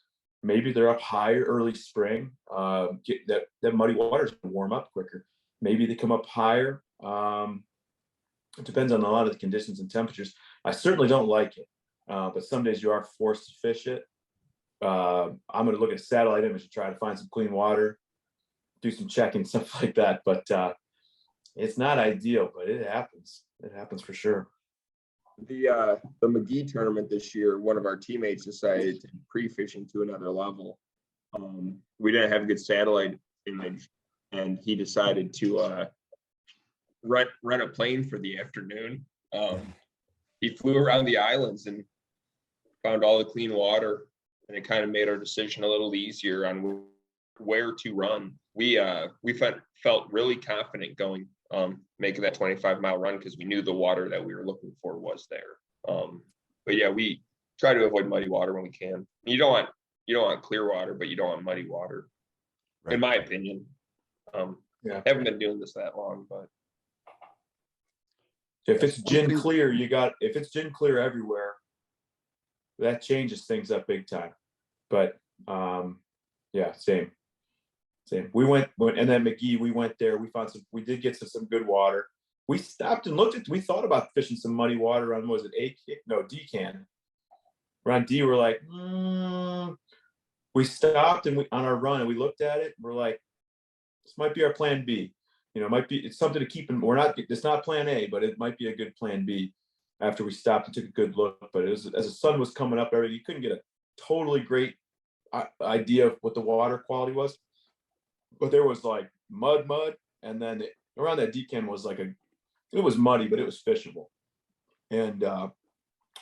Maybe they're up higher early spring. That muddy water is going to warm up quicker. Maybe they come up higher. It depends on a lot of the conditions and temperatures. I certainly don't like it, but some days you are forced to fish it. I'm going to look at a satellite image to try to find some clean water, do some checking, stuff like that. But it's not ideal, but it happens. It happens for sure. The McGee tournament this year, one of our teammates decided to pre-fishing to another level. We didn't have a good satellite image, and he decided to rent a plane for the afternoon. He flew around the islands and found all the clean water, and it kind of made our decision a little easier on where to run. We felt really confident going, making that 25-mile run because we knew the water that we were looking for was there. But yeah, we try to avoid muddy water when we can. You don't want clear water, but you don't want muddy water, right, in my opinion. Yeah. Haven't been doing this that long, but if it's gin clear, if it's gin clear everywhere, that changes things up big time. But yeah, same. We went, and then McGee, we went there. We did get some good water. We stopped and we thought about fishing some muddy water on, was it D-can. We're on D, we're like, we stopped and on our run and we looked at it. And we're like, this might be our plan B. It's something to keep in. It's not plan A, but it might be a good plan B after we stopped and took a good look. But as the sun was coming up, you couldn't get a totally great idea of what the water quality was. But there was like mud, and then around that decan was it was muddy, but it was fishable. And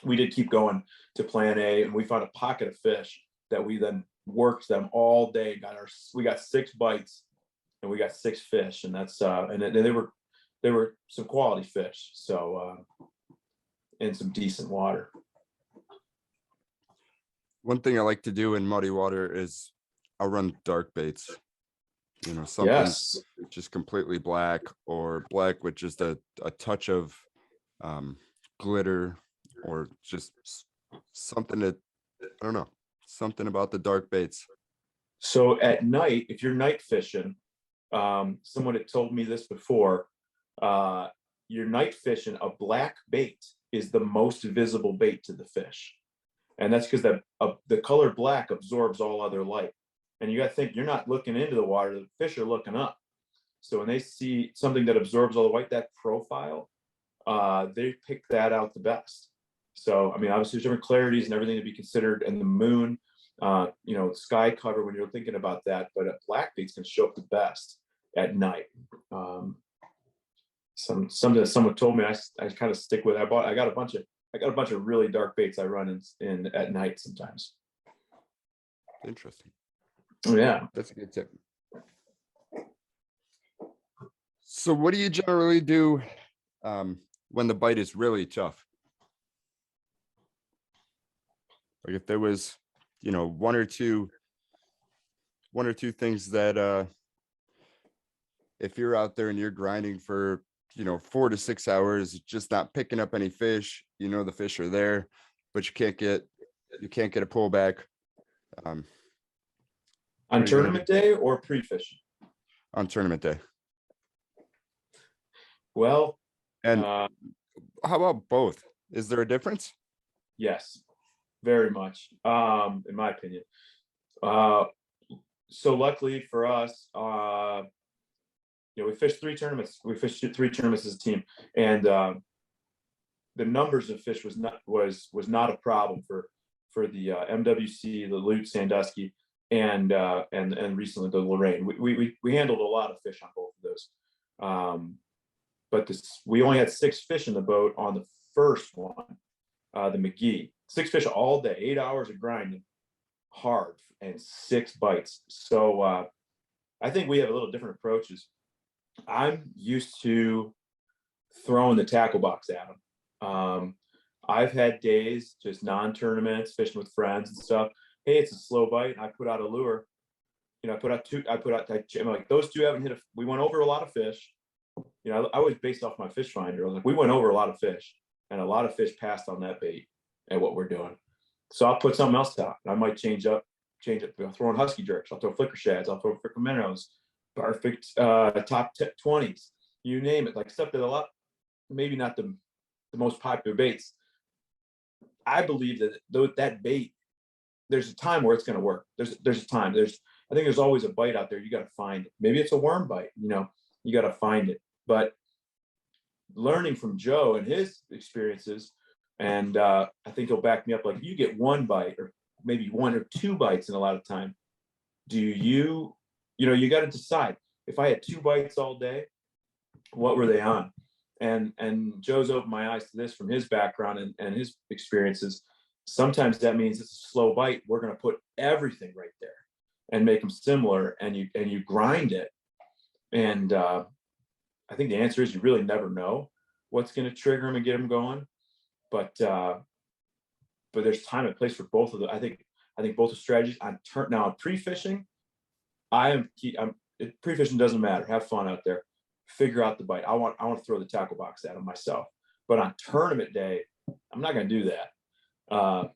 we did keep going to plan A, and we found a pocket of fish that we then worked them all day. We got 6 bites, and we got 6 fish, and that's and they were some quality fish. So and some decent water. One thing I like to do in muddy water is I'll run dark baits. Something just completely black or black with just a touch of glitter or just something that, I don't know, something about the dark baits. So at night, if you're night fishing, someone had told me this before, you're night fishing, a black bait is the most visible bait to the fish. And that's because the color black absorbs all other light. And you got to think, you're not looking into the water, the fish are looking up. So when they see something that absorbs all the white, that profile, they pick that out the best. So, I mean, obviously there's different clarities and everything to be considered, and the moon, sky cover when you're thinking about that, but black baits can show up the best at night. Something that someone told me, I kind of stick with. I got a bunch of really dark baits I run in at night sometimes. Interesting. Yeah, that's a good tip. So what do you generally do when the bite is really tough? Like if there was, one or two things that if you're out there and you're grinding for 4 to 6 hours, just not picking up any fish, the fish are there, but you can't get a pullback. On tournament day or pre-fishing? On tournament day. Well, And uh, how about both? Is there a difference? yes, very much, in my opinion. So luckily for us, we fished 3 tournaments. We fished 3 tournaments as a team, and the numbers of fish was not a problem for the MWC, the LEWT Sandusky, and recently the Lorraine. We handled a lot of fish on both of those. But we only had 6 fish in the boat on the first one, the McGee. 6 fish all day, 8 hours of grinding, hard, and 6 bites. So I think we have a little different approaches. I'm used to throwing the tackle box at them. I've had days, just non-tournaments, fishing with friends and stuff. Hey, it's a slow bite. I put out a lure. I put out I'm like, those 2 haven't hit we went over a lot of fish. I was based off my fish finder. I was like, we went over a lot of fish, and a lot of fish passed on that bait and what we're doing. So I'll put something else out. I might change up. I'll throw in husky jerks. I'll throw flicker shads. I'll throw flicker minnows, perfect top 20s, you name it, like stuff that a lot, maybe not the most popular baits. I believe that bait, there's a time where it's going to work. There's a time. I think there's always a bite out there. You got to find it. Maybe it's a worm bite. You got to find it. But learning from Joe and his experiences, and I think he'll back me up. Like, you get 1 bite, or maybe 1 or 2 bites in a lot of time. Do you got to decide. If I had 2 bites all day, what were they on? And Joe's opened my eyes to this from his background and his experiences. Sometimes that means it's a slow bite. We're going to put everything right there and make them similar, and you grind it. And I think the answer is you really never know what's going to trigger them and get them going. But there's time and place for both of them. I think both the strategies on pre-fishing. Pre-fishing doesn't matter. Have fun out there. Figure out the bite. I want to throw the tackle box at them myself. But on tournament day, I'm not going to do that. I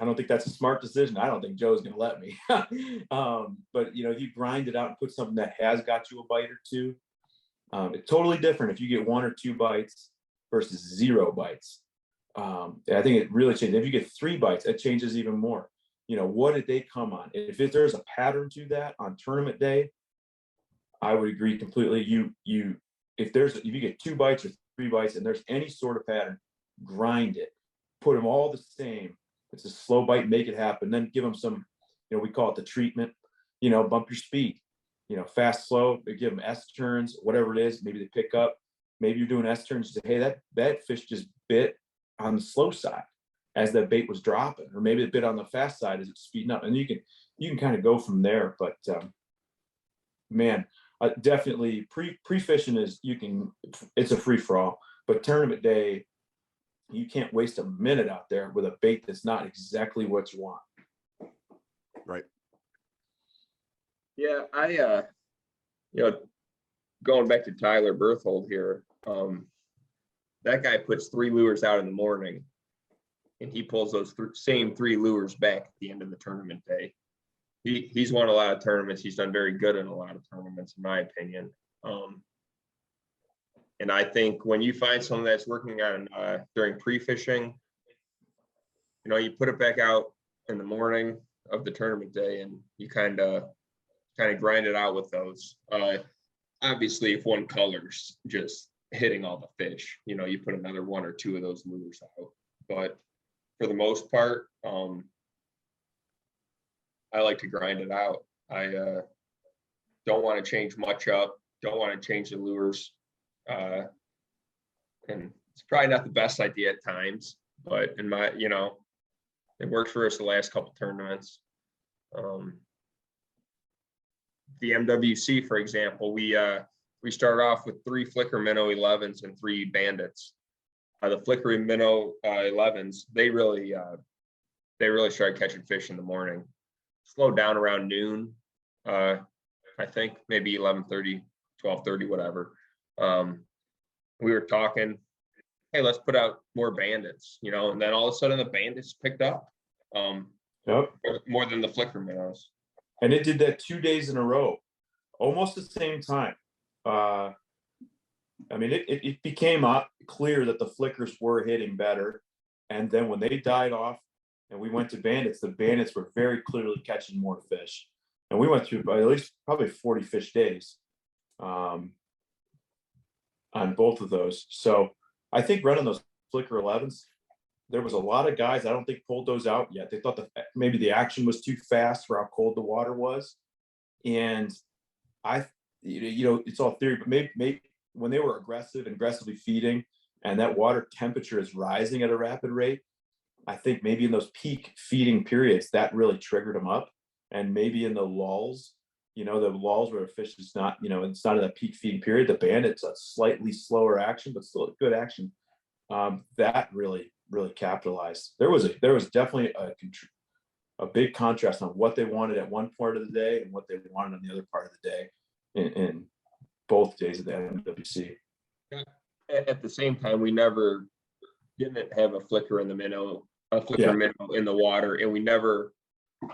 don't think that's a smart decision. I don't think Joe's going to let me. But if you grind it out and put something that has got you a bite or 2, it's totally different if you get 1 or 2 bites versus 0 bites. I think it really changes. If you get 3 bites, it changes even more. What did they come on? If there's a pattern to that on tournament day, I would agree completely. If you get 2 bites or 3 bites and there's any sort of pattern, grind it. Put them all the same. It's a slow bite, make it happen. Then give them some, we call it the treatment, bump your speed, fast, slow, give them S turns, whatever it is. Maybe they pick up, maybe you're doing S turns. You say, hey, that fish just bit on the slow side as that bait was dropping, or maybe it bit on the fast side as it's speeding up. And you can kind of go from there. But man, definitely pre-fishing it's a free for all, but tournament day, you can't waste a minute out there with a bait that's not exactly what you want. Right. Yeah, I going back to Tyler Berthold here, that guy puts 3 lures out in the morning, and he pulls those same 3 lures back at the end of the tournament day. He's won a lot of tournaments. He's done very good in a lot of tournaments, in my opinion. And I think when you find someone that's working on during pre-fishing, you put it back out in the morning of the tournament day, and you kind of grind it out with those. Obviously, if one color's just hitting all the fish, you put another 1 or 2 of those lures out. But for the most part, I like to grind it out. I don't want to change much up. Don't want to change the lures. And it's probably not the best idea at times, but in my, it worked for us the last couple tournaments. The MWC, for example, we started off with 3 flicker minnow 11s and 3 bandits. The flicker minnow 11s, they really started catching fish in the morning. Slowed down around noon, I think, maybe 11:30, 12:30, whatever. We were talking, hey, let's put out more bandits, and then all of a sudden the bandits picked up more than the flicker minnows. And it did that 2 days in a row, almost the same time. I mean, it became clear that the flickers were hitting better. And then when they died off and we went to bandits, the bandits were very clearly catching more fish. And we went through at least probably 40 fish days on both of those. So I think running those flicker 11s, there was a lot of guys I don't think pulled those out yet. They thought that maybe the action was too fast for how cold the water was. And it's all theory, but maybe when they were aggressively feeding and that water temperature is rising at a rapid rate, I think maybe in those peak feeding periods, that really triggered them up. And maybe in the lulls, the lulls where a fish is not, it's not in that peak feeding period, the bandit's a slightly slower action, but still a good action. That really capitalized. There was definitely a big contrast on what they wanted at one part of the day and what they wanted on the other part of the day in both days of the MWC. At the same time, we never didn't have a flicker in the minnow, minnow in the water, and we never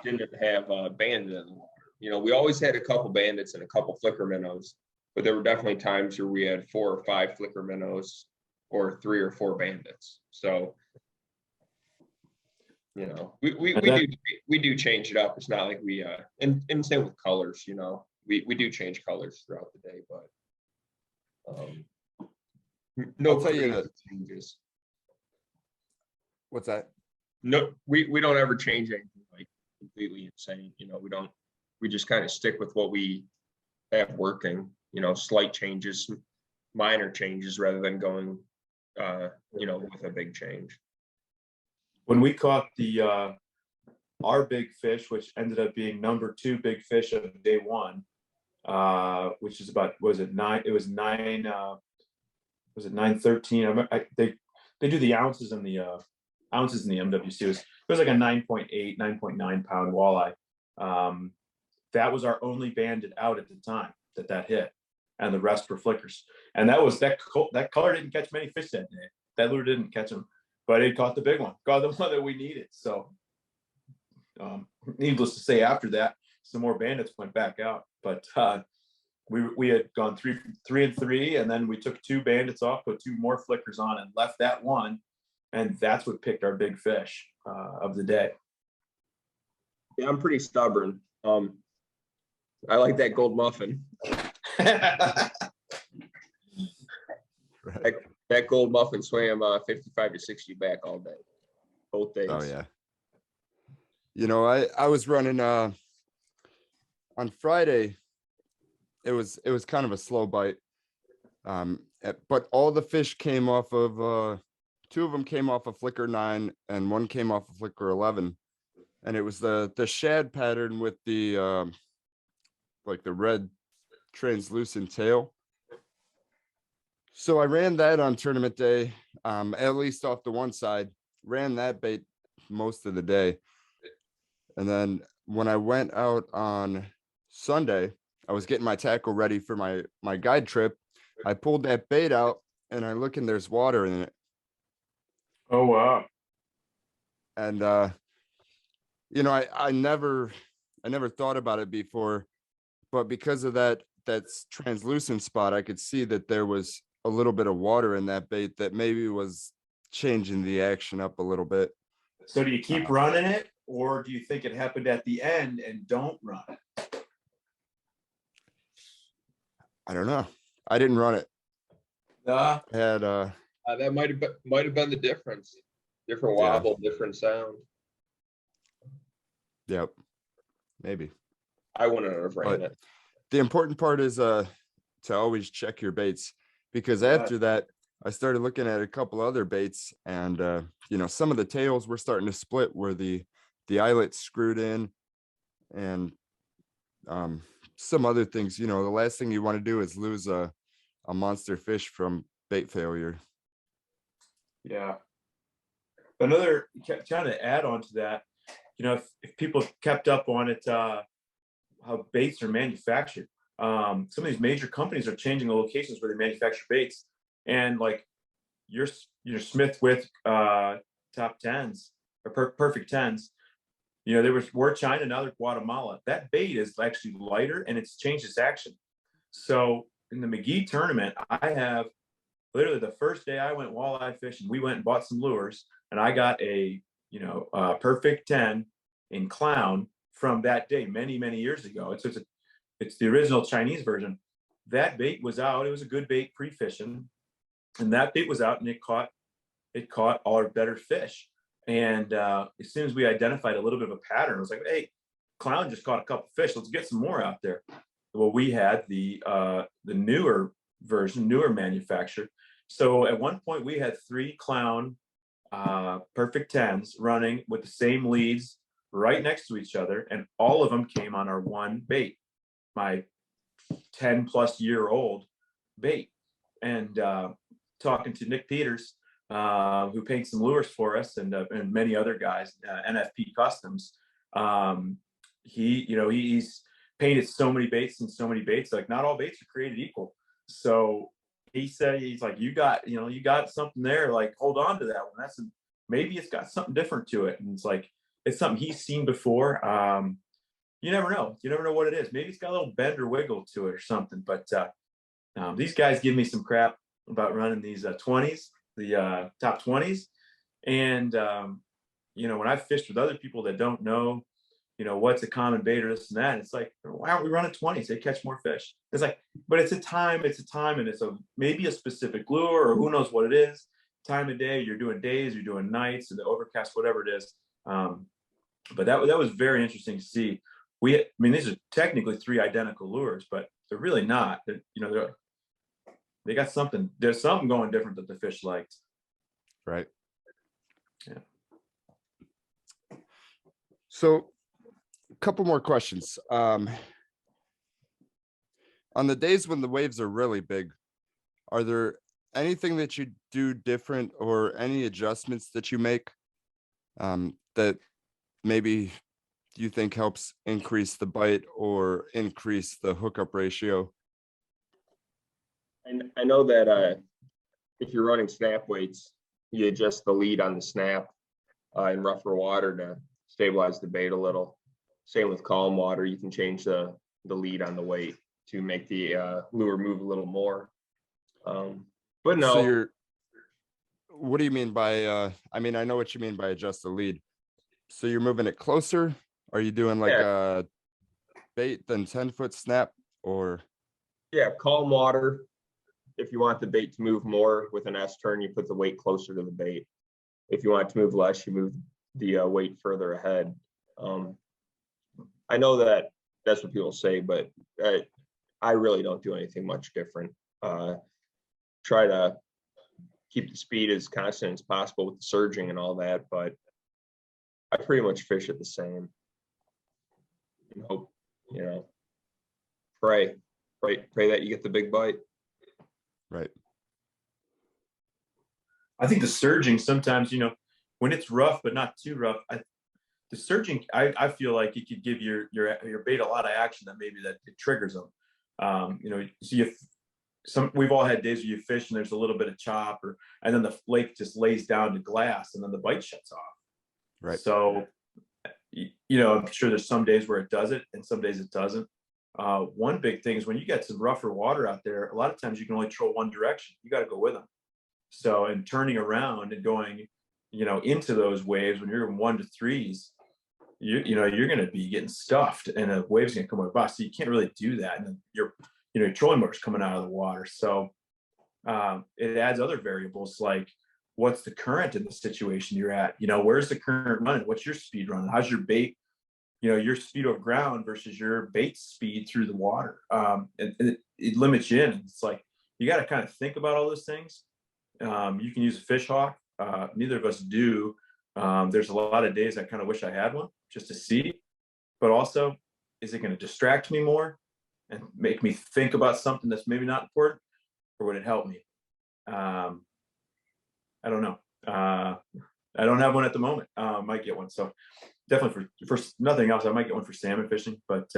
didn't have bandit in the water. We always had a couple bandits and a couple flicker minnows, but there were definitely times where we had 4 or 5 flicker minnows or 3 or 4 bandits. So, we do change it up. It's not like we and same with colors. We do change colors throughout the day, but no crazy changes. What's that? No, we don't ever change anything like completely insane. We just kind of stick with what we have working, slight changes, minor changes rather than going, with a big change. When we caught our big fish, which ended up being number 2 big fish of day 1, which is about, was it 9? It was 9. Was it 913? They do the ounces in the MWC. It was like a 9.8, 9.9 pound walleye. That was our only bandit out at the time that hit, and the rest were flickers. And that color didn't catch many fish that day. That lure didn't catch them, but it caught the big one, caught the one that we needed. So, needless to say, after that, some more bandits went back out. But we had gone 3 and 3, and then we took 2 bandits off, put 2 more flickers on, and left that one, and that's what picked our big fish of the day. Yeah, I'm pretty stubborn. I like that gold muffin. That gold muffin swam 55 to 60 back all day, both days. Oh yeah. I was running on Friday. It was kind of a slow bite, but all the fish came off of 2 of them came off of flicker 9 and 1 came off of flicker 11, and it was the shad pattern with the like the red translucent tail. So I ran that on tournament day, at least off the one side, ran that bait most of the day. And then when I went out on Sunday, I was getting my tackle ready for my guide trip. I pulled that bait out and I look and there's water in it. Oh, wow. And, I never thought about it before, but because of that's translucent spot, I could see that there was a little bit of water in that bait that maybe was changing the action up a little bit. So do you keep running it, or do you think it happened at the end and don't run it? I don't know. I didn't run it. I had that might have been the difference. Different wobble, different sound. Yep. Maybe. I wouldn't have ran it. The important part is to always check your baits, because after that I started looking at a couple other baits, and some of the tails were starting to split where the eyelet screwed in, and some other things. The last thing you want to do is lose a monster fish from bait failure. Yeah. Another, trying to add on to that, if people kept up on it, how baits are manufactured. Some of these major companies are changing the locations where they manufacture baits, and like your Smith with top tens or perfect tens, they were China, now they're Guatemala. That bait is actually lighter and it's changed its action. So in the McGee tournament, I have literally the first day I went walleye fishing, we went and bought some lures, and I got a, perfect 10 in clown from that day many years ago. It's the original Chinese version. That bait was out. It was a good bait pre-fishing, and that bait was out, and it caught all our better fish. And as soon as we identified a little bit of a pattern, it was like, hey, clown just caught a couple fish. Let's get some more out there. Well, we had the newer version, newer manufacturer. So at one point we had 3 clown perfect 10s running with the same leads right next to each other, and all of them came on our one bait, my 10-plus-year-old bait. And talking to Nick Peters, who paints some lures for us, and many other guys, NFP Customs, he's painted so many baits, like not all baits are created equal. So he said, he's like, you got something there, like hold on to that one. Maybe it's got something different to it. And it's like, it's something he's seen before. You never know what it is. Maybe it's got a little bend or wiggle to it or something. But these guys give me some crap about running these 20s, the top 20s. And when I've fished with other people that don't know, what's a common bait or this and that, it's like, why aren't we running 20s? They catch more fish. It's like, but it's a time, and it's maybe a specific lure, or who knows what it is. Time of day, you're doing days, you're doing nights, or the overcast, whatever it is. But that was very interesting to see. These are technically 3 identical lures, but they're really not. They got something. There's something going different that the fish liked. Right. Yeah. So, a couple more questions. On the days when the waves are really big, are there anything that you do different, or any adjustments that you make that maybe you think helps increase the bite or increase the hookup ratio? And I know that if you're running snap weights, you adjust the lead on the snap in rougher water to stabilize the bait a little. Same with calm water, you can change the lead on the weight to make the lure move a little more. But no. So what do you mean by, I know what you mean by adjust the lead. So you're moving it closer? Are you doing like a bait than 10-foot snap, or? Yeah, calm water. If you want the bait to move more with an S turn, you put the weight closer to the bait. If you want it to move less, you move the weight further ahead. I know that's what people say, but I really don't do anything much different. Try to keep the speed as constant as possible with the surging and all that, but I pretty much fish it the same. And hope, pray that you get the big bite. Right. I think the surging sometimes, when it's rough but not too rough, the surging, I feel like it could give your bait a lot of action that maybe that it triggers them. We've all had days where you fish and there's a little bit of chop, and then the lake just lays down to glass, and then the bite shuts off. Right. So, I'm sure there's some days where it does it and some days it doesn't. One big thing is when you get some rougher water out there, a lot of times you can only troll one direction. You got to go with them. So, and turning around and going, into those waves, when you're in 1 to 3s, you're going to be getting stuffed, and a wave's going to come over by. So you can't really do that. And your trolling motor's coming out of the water. So it adds other variables, like what's the current in the situation you're at? Where's the current running? What's your speed running? How's your bait? Your speed over ground versus your bait speed through the water. And it limits you in. It's like, you got to kind of think about all those things. You can use a fish hawk. Neither of us do. There's a lot of days I kind of wish I had one just to see, but also, is it going to distract me more and make me think about something that's maybe not important, or would it help me? I don't know. I don't have one at the moment. Might get one. So definitely for nothing else, I might get one for salmon fishing, but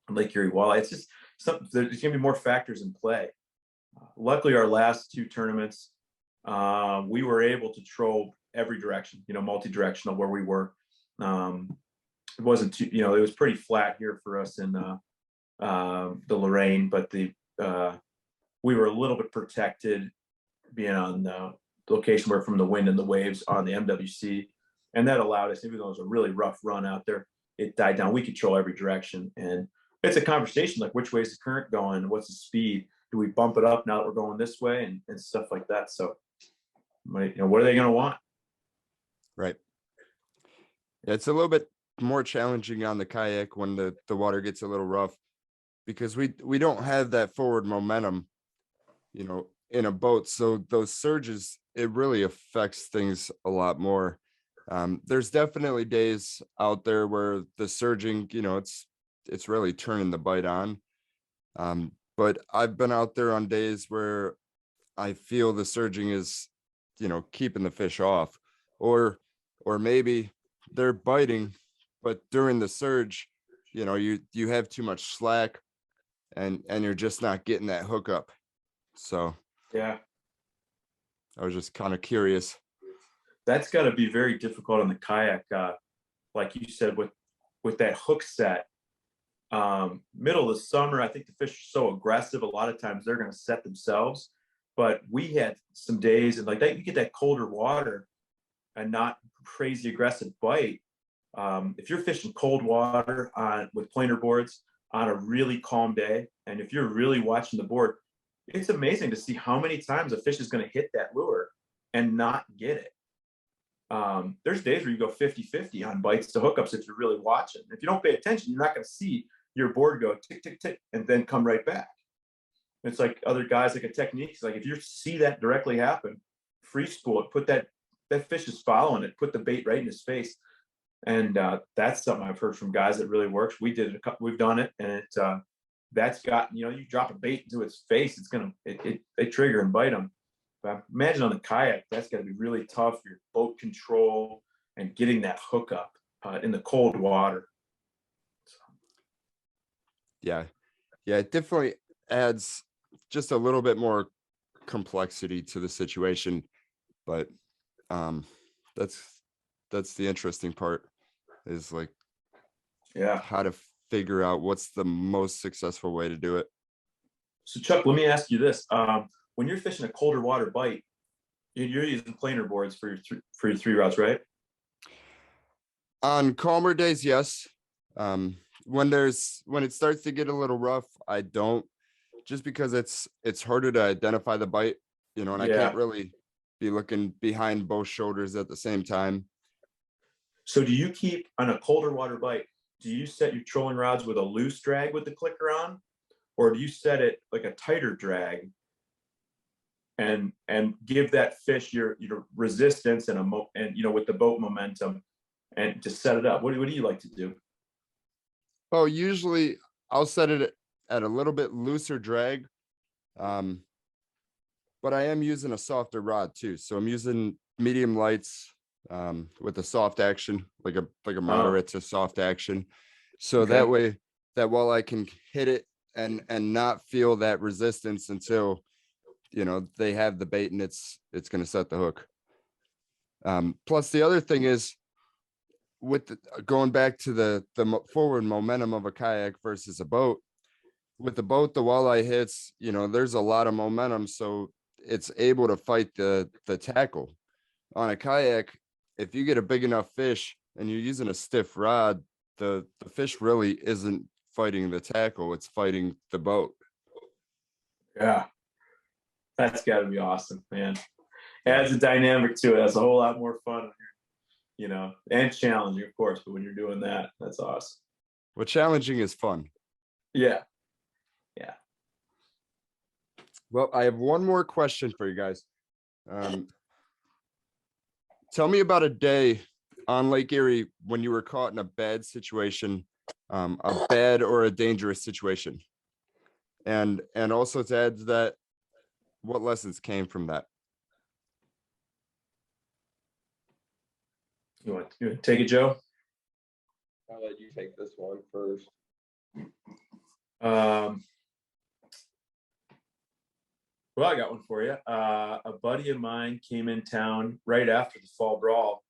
Lake Erie Walleye, it's just something, there's going to be more factors in play. Luckily, our last 2 tournaments, we were able to troll every direction, multi-directional where we were. It wasn't too, it was pretty flat here for us in the Lorraine, but we were a little bit protected being on the location where from the wind and the waves on the MWC. And that allowed us, even though it was a really rough run out there, it died down. We control every direction. And it's a conversation like, which way is the current going? What's the speed? Do we bump it up now that we're going this way and stuff like that? So, you know, what are they going to want? Right. Yeah, it's a little bit more challenging on the kayak when the water gets a little rough, because we don't have that forward momentum, you know, in a boat. So those surges, it really affects things a lot more. There's definitely days out there where the surging, you know, it's really turning the bite on. But I've been out there on days where I feel the surging is, you know, keeping the fish off, or maybe they're biting, but during the surge, you know, you have too much slack and you're just not getting that hookup. So yeah, I was just kind of curious. That's got to be very difficult on the kayak. Like you said, with that hook set, middle of the summer, I think the fish are so aggressive. A lot of times they're going to set themselves, but we had some days and like that, you get that colder water and not crazy aggressive bite. If you're fishing cold water with planer boards on a really calm day, and if you're really watching the board, it's amazing to see how many times a fish is going to hit that lure and not get it. There's days where you go 50-50 on bites to hookups if you're really watching. If you don't pay attention, you're not going to see your board go tick, tick, tick, and then come right back. It's like other guys, like a technique. It's like if you see that directly happen, free spool it, put that fish is following it, put the bait right in his face. And that's something I've heard from guys that really works. We've done it, and that's got, you know, you drop a bait into its face, it's gonna they trigger and bite them. But imagine on the kayak, that's got to be really tough for your boat control and getting that hookup in the cold water. So. Yeah, it definitely adds just a little bit more complexity to the situation, but that's the interesting part, is like, yeah, how to figure out what's the most successful way to do it. So Chuck, let me ask you this: when you're fishing a colder water bite, you're using planer boards for your three routes, right? On calmer days, yes. When it starts to get a little rough, I don't, just because it's harder to identify the bite, you know, and I can't really be looking behind both shoulders at the same time. So do you keep, on a colder water bite, do you set your trolling rods with a loose drag with the clicker on, or do you set it like a tighter drag and give that fish your resistance and you know, with the boat momentum, and to set it up? What do you like to do? Oh, usually I'll set it at a little bit looser drag, but I am using a softer rod too. So I'm using medium lights with a soft action, like a moderate to soft action. So that way, that walleye can hit it and not feel that resistance until, you know, they have the bait and it's going to set the hook. Plus the other thing is, with going back to the forward momentum of a kayak versus a boat, with the boat, the walleye hits, you know, there's a lot of momentum, so it's able to fight the tackle. On a kayak, if you get a big enough fish and you're using a stiff rod, the fish really isn't fighting the tackle, it's fighting the boat. Yeah, that's got to be awesome, man. Adds a dynamic to it. That's a whole lot more fun, you know, and challenging, of course, but when you're doing that, that's awesome. Well, challenging is fun. Yeah. Well, I have one more question for you guys. Tell me about a day on Lake Erie when you were caught in a bad situation, a bad or a dangerous situation, and also to add to that, what lessons came from that? You want to take it, Joe? I'll let you take this one first. Well, I got one for you. A buddy of mine came in town right after the fall brawl.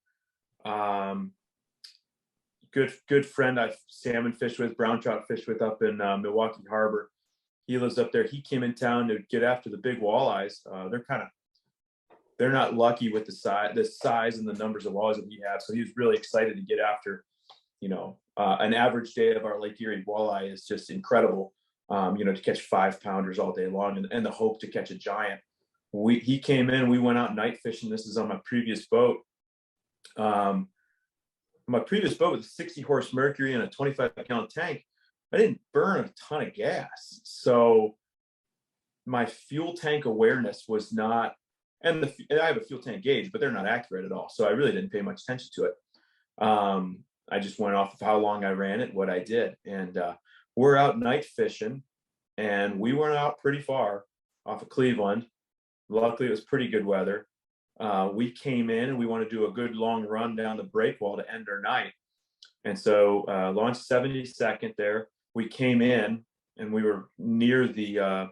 Good friend I salmon fished with, brown trout fished with up in Milwaukee Harbor. He lives up there. He came in town to get after the big walleyes. They're kind of they're not lucky with the size and the numbers of walleyes that we have. So he was really excited to get after, an average day of our Lake Erie walleye is just incredible. To catch 5-pounders all day long and the hope to catch a giant. He came in, we went out night fishing. This is on my previous boat. My previous boat with a 60 horse Mercury and a 25-gallon tank, I didn't burn a ton of gas. So my fuel tank awareness was not, and I have a fuel tank gauge, but they're not accurate at all. So I really didn't pay much attention to it. I just went off of how long I ran it, what I did. And we're out night fishing, and we went out pretty far off of Cleveland. Luckily, it was pretty good weather. We came in and we want to do a good long run down the breakwall to end our night. And so launched 72nd there. We came in and we were near the,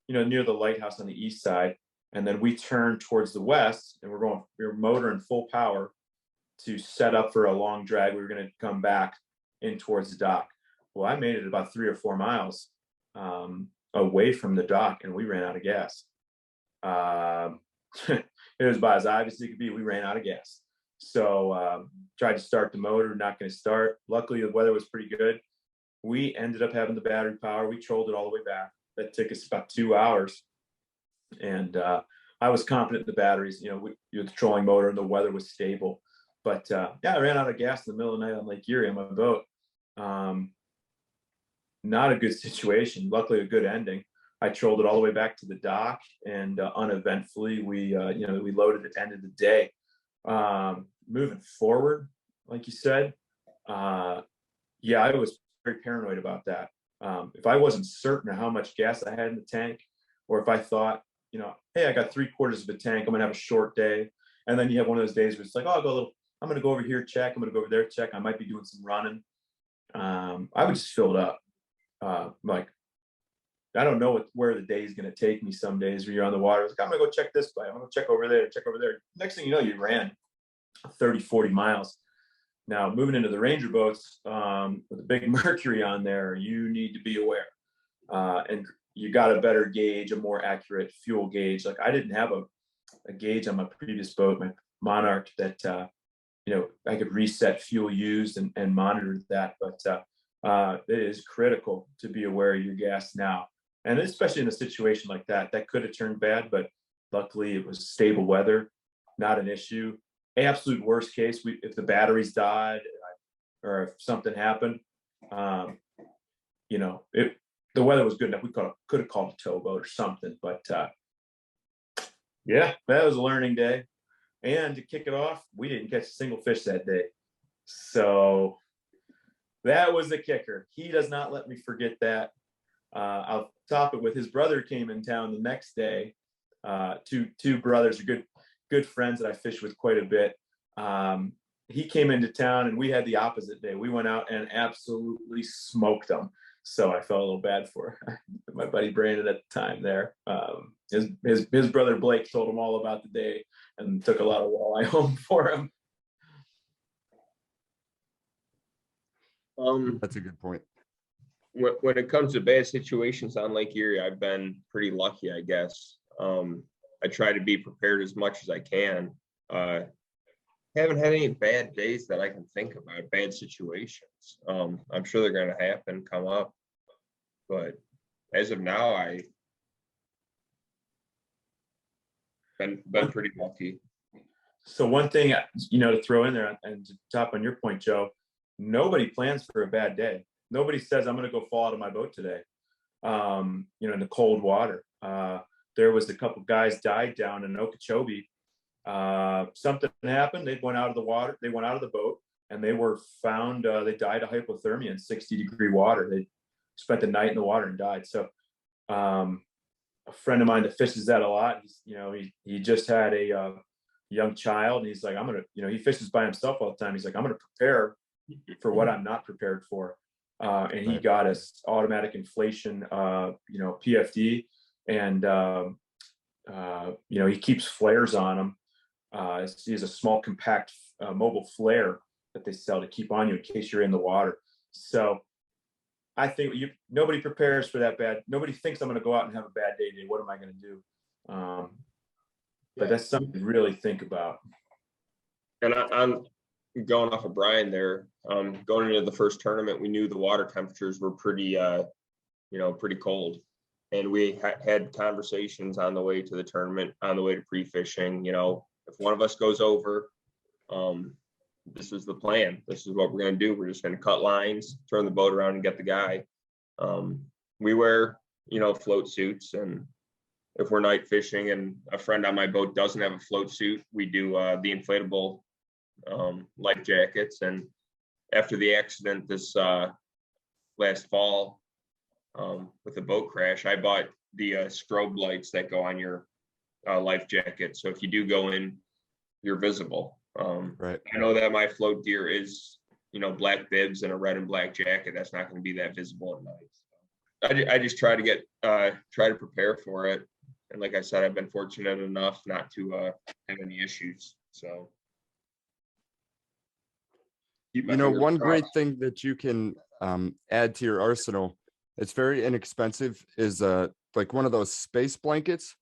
near the lighthouse on the east side. And then we turned towards the west, and we were motoring full power to set up for a long drag. We were going to come back in towards the dock. Well, I made it about 3 or 4 miles away from the dock, and we ran out of gas. It was about as obvious as it could be. We ran out of gas. So tried to start the motor, not going to start. Luckily, the weather was pretty good. We ended up having the battery power. We trolled it all the way back. That took us about 2 hours. And I was confident in the batteries, with the trolling motor, and the weather was stable. But I ran out of gas in the middle of the night on Lake Erie on my boat. Not a good situation. Luckily, a good ending. I trolled it all the way back to the dock, and uneventfully, we loaded at the end of the day. Moving forward, like you said, I was very paranoid about that. If I wasn't certain of how much gas I had in the tank, or if I thought, hey, I got 3/4 of a tank, I'm gonna have a short day, and then you have one of those days where it's like, oh, I'm gonna go over here, check, I'm gonna go over there, check, I might be doing some running. I would just fill it up. I don't know where the day is going to take me. Some days where you're on the water, it's like, I'm going to go check this place. I'm going to check over there. Next thing you know, you ran 30, 40 miles. Now, moving into the Ranger boats with a big Mercury on there, you need to be aware. And you got a better gauge, a more accurate fuel gauge. Like I didn't have a gauge on my previous boat, my Monarch, that, I could reset fuel used and monitor that. But it is critical to be aware of your gas now. And especially in a situation like that could have turned bad, but luckily it was stable weather, not an issue. Absolute worst case, if the batteries died or if something happened, the weather was good enough. We could have called a towboat or something, but that was a learning day. And to kick it off, we didn't catch a single fish that day. So that was the kicker. He does not let me forget that. I'll top it with his brother came in town the next day. Two brothers are good friends that I fish with quite a bit. He came into town and we had the opposite day. We went out and absolutely smoked them. So I felt a little bad for my buddy Brandon at the time there. His brother Blake told him all about the day and took a lot of walleye home for him. That's a good point. When it comes to bad situations on Lake Erie, I've been pretty lucky, I guess. I try to be prepared as much as I can. Haven't had any bad days that I can think about, bad situations. I'm sure they're going to happen, come up. But as of now, I've been pretty lucky. So one thing, to throw in there and to top on your point, Joe, nobody plans for a bad day. Nobody says, I'm going to go fall out of my boat today, in the cold water. There was a couple guys died down in Okeechobee. Something happened. They went out of the water. They went out of the boat and they were found. They died of hypothermia in 60-degree water. They spent the night in the water and died. So a friend of mine that fishes that a lot, he just had a young child. And he's like, I'm going to, he fishes by himself all the time. He's like, I'm going to prepare for what I'm not prepared for. And he got his automatic inflation, PFD, and he keeps flares on him. He has a small, compact, mobile flare that they sell to keep on you in case you're in the water. So I think nobody prepares for that bad. Nobody thinks I'm going to go out and have a bad day. What am I going to do? but that's something to really think about. And I'm going off of Bryan there. Going into the first tournament, we knew the water temperatures were pretty, pretty cold. And we had conversations on the way to the tournament, on the way to pre-fishing. If one of us goes over, this is the plan. This is what we're going to do. We're just going to cut lines, turn the boat around, and get the guy. We wear, float suits, and if we're night fishing and a friend on my boat doesn't have a float suit, we do the inflatable life jackets. And after the accident this last fall with the boat crash, I bought the strobe lights that go on your life jacket. So if you do go in, you're visible. Right. I know that my float gear is, black bibs and a red and black jacket. That's not going to be that visible at night. I just try to prepare for it. And like I said, I've been fortunate enough not to have any issues. So, one great thing that you can add to your arsenal, it's very inexpensive, is like one of those space blankets.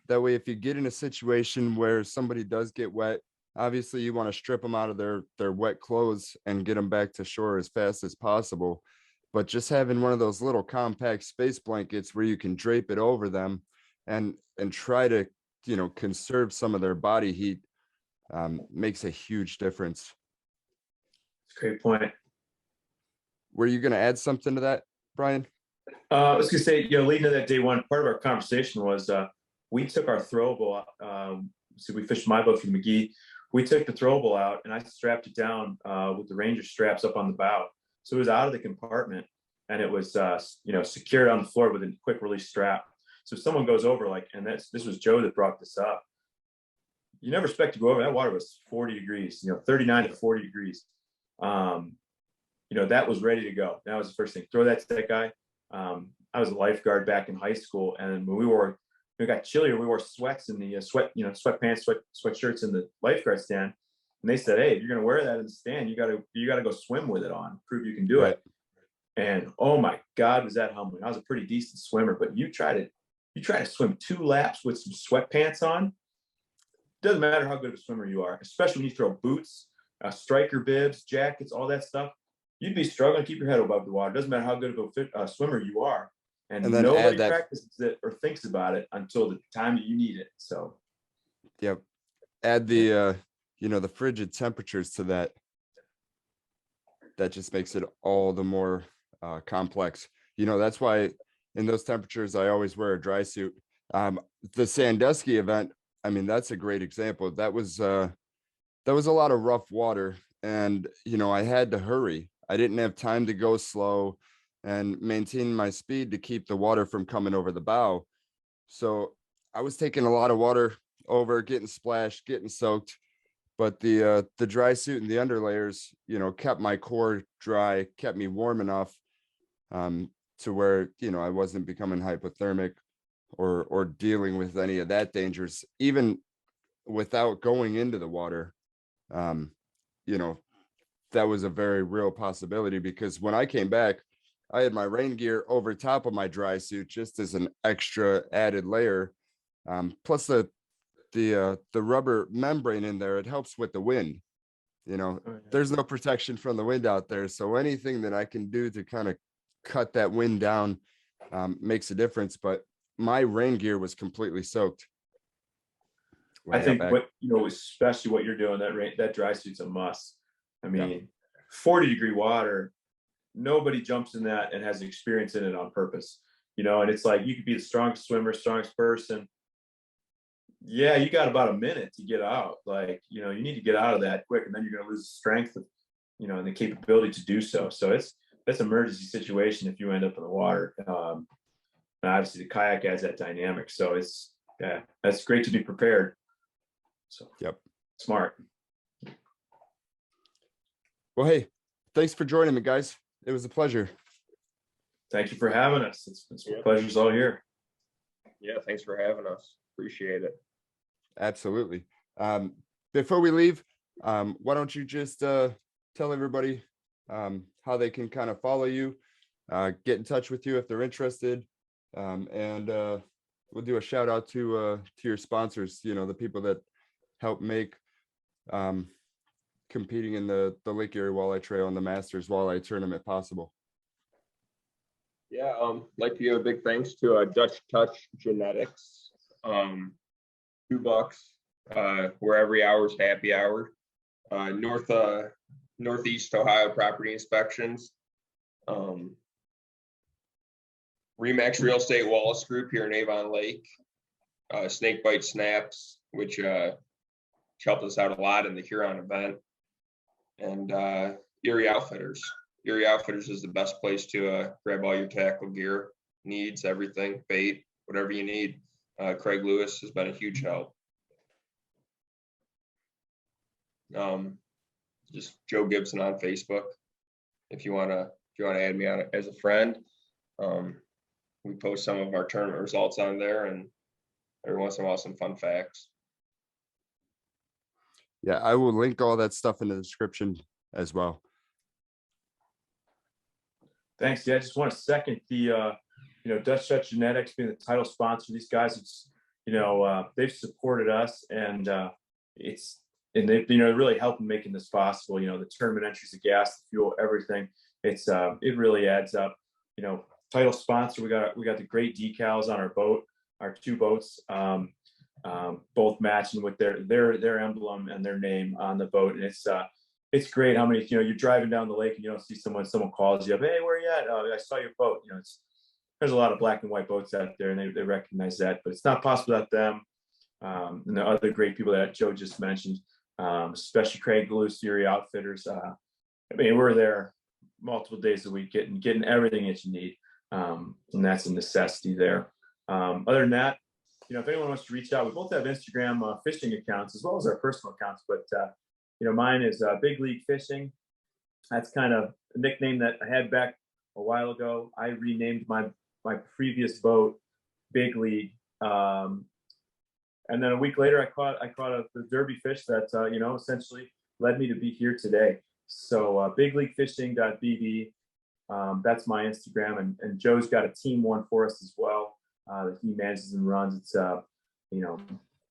That way, if you get in a situation where somebody does get wet, obviously you want to strip them out of their wet clothes and get them back to shore as fast as possible. But just having one of those little compact space blankets where you can drape it over them and try to, conserve some of their body heat makes a huge difference. That's a great point. Were you going to add something to that, Bryan? I was going to say, leading to that day one, part of our conversation was we took our throwable. So we fished my boat from McGee. We took the throwable out, and I strapped it down with the Ranger straps up on the bow. So it was out of the compartment, and it was secured on the floor with a quick release strap. So if someone goes over, this was Joe that brought this up. You never expect to go over. That water was 40 degrees, 39 to 40 degrees. That was ready to go. That was the first thing. Throw that to that guy. I was a lifeguard back in high school, and when it got chillier, we wore sweats in the sweatpants, sweatshirts in the lifeguard stand. And they said, hey, if you're going to wear that in the stand, you got to go swim with it on, prove you can do it. And oh my God, was that humbling. I was a pretty decent swimmer, but you try to swim 2 laps with some sweatpants on. Doesn't matter how good of a swimmer you are, especially when you throw boots, striker bibs, jackets, all that stuff. You'd be struggling to keep your head above the water. Doesn't matter how good of a swimmer you are. And then nobody practices it or thinks about it until the time that you need it. So, yep. Add the the frigid temperatures to that. That just makes it all the more complex. That's why in those temperatures I always wear a dry suit. The Sandusky event, that's a great example. That was a lot of rough water, and I had to hurry. I didn't have time to go slow and maintain my speed to keep the water from coming over the bow. So I was taking a lot of water over, getting splashed, getting soaked. But the dry suit and the underlayers, kept my core dry, kept me warm enough to where, I wasn't becoming hypothermic or dealing with any of that dangers, even without going into the water. That was a very real possibility, because when I came back, I had my rain gear over top of my dry suit just as an extra added layer. Plus the rubber membrane in there, it helps with the wind. There's no protection from the wind out there. So anything that I can do to kind of cut that wind down makes a difference. But my rain gear was completely soaked. I think especially what you're doing, that dry suit's a must. 40-degree water, nobody jumps in that and has experience in it on purpose, and it's like, you could be the strongest swimmer, strongest person. Yeah, you got about a minute to get out. You need to get out of that quick, and then you're going to lose the strength of, and the capability to do so. So that's an emergency situation if you end up in the water. And obviously the kayak adds that dynamic. So that's great to be prepared. So yep, smart. Well, hey, thanks for joining me, guys. It was a pleasure. Thank you for having us. It's pleasure's all here. Yeah, thanks for having us. Appreciate it. Absolutely. Before we leave, why don't you just tell everybody how they can kind of follow you, get in touch with you if they're interested, and we'll do a shout out to your sponsors, you know, the people that help make competing in the Lake Erie Walleye Trail and the Masters Walleye Tournament possible. Yeah, like to give a big thanks to Dutch Touch Genetics. $2 where every hour is happy hour. Northeast Ohio property inspections. Remax Real Estate Wallace Group here in Avon Lake. Snakebite Snaps, which helped us out a lot in the Huron event. And Erie Outfitters. Erie Outfitters is the best place to grab all your tackle gear, needs, everything, bait, whatever you need. Craig Lewis has been a huge help. Just Joe Gibson on Facebook. If you wanna add me on as a friend, we post some of our tournament results on there, and every once in a while some fun facts. Yeah, I will link all that stuff in the description as well. Thanks. Yeah, I just want to second the Dutch Touch Genetics being the title sponsor. These guys, it's they've supported us, and they've really helping making this possible. You know, the tournament entries, the gas, the fuel, everything. It really adds up. You know, title sponsor. We got the great decals on our boat, our 2 boats, both matching with their emblem and their name on the boat, and it's great how many, you're driving down the lake and you don't see someone calls you up, hey, where are you at? Oh, I saw your boat. You know, there's a lot of black and white boats out there, and they recognize that, but it's not possible without them. And the other great people that Joe just mentioned, especially Craig Lewis, Erie Outfitters. I mean, we're there multiple days a week getting everything that you need. And that's a necessity there. Other than that, if anyone wants to reach out, we both have Instagram fishing accounts as well as our personal accounts, but mine is Big League Fishing. That's kind of a nickname that I had back a while ago. I renamed my previous boat Big League, and then a week later I caught the derby fish that essentially led me to be here today. So bigleaguefishing.bb, that's my Instagram, and Joe's got a team one for us as well that he manages and runs. It's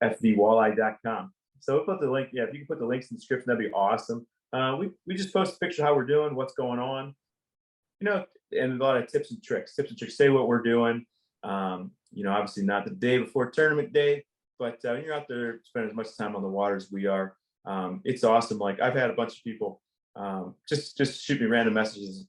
fvwalleye.com. So we'll put the link. Yeah, if you can put the links in the description, that'd be awesome. We just post a picture of how we're doing, what's going on, and a lot of tips and tricks. Say what we're doing. Obviously not the day before tournament day, but you're out there spending as much time on the water as we are. It's awesome. Like, I've had a bunch of people just shoot me random messages,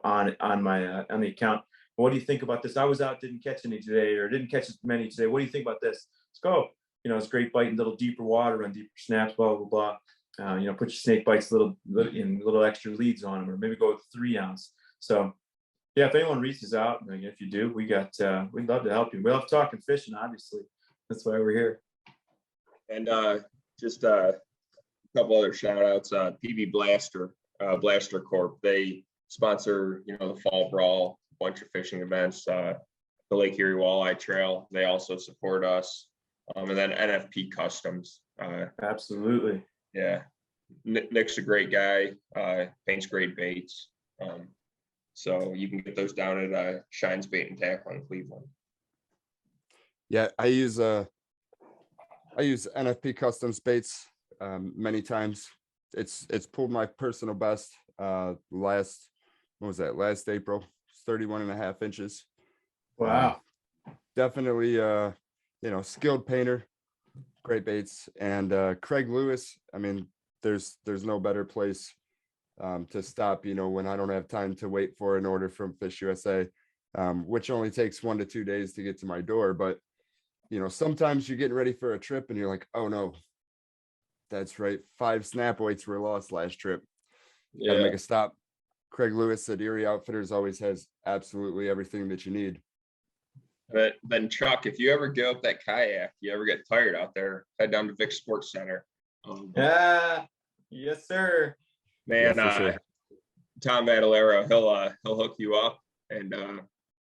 on the account. What do you think about this? I was out, didn't catch any today, or didn't catch as many today. What do you think about this? Let's go. It's great biting, little deeper water, run deeper snaps, blah, blah, blah. Put your snake bites little extra leads on them, or maybe go with 3 ounce. So yeah, if anyone reaches out, if you do, we'd love to help you. We love talking fishing, obviously. That's why we're here. And just a couple other shout outs. PB Blaster Corp. They sponsor, the Fall Brawl, a bunch of fishing events, the Lake Erie Walleye Trail. They also support us. And then NFP Customs. Absolutely. Yeah. Nick's a great guy, paints great baits. So you can get those down at Shines Bait and Tackle in Cleveland. Yeah, I use NFP Customs baits many times. It's pulled my personal best last April, 31.5 inches. Wow. Definitely skilled painter, great baits. And Craig Lewis, I mean, there's no better place to stop, when I don't have time to wait for an order from Fish USA, which only takes 1 to 2 days to get to my door. But sometimes you're getting ready for a trip and you're like, oh no, that's right, 5 snap weights were lost last trip. Gotta make a stop. Craig Lewis at Erie Outfitters always has absolutely everything that you need. But then Chuck, if you ever go up that kayak, you ever get tired out there, head down to Vic Sports Center. Yes, sir. Man, yeah, sure. Tom Madalero, he'll hook you up and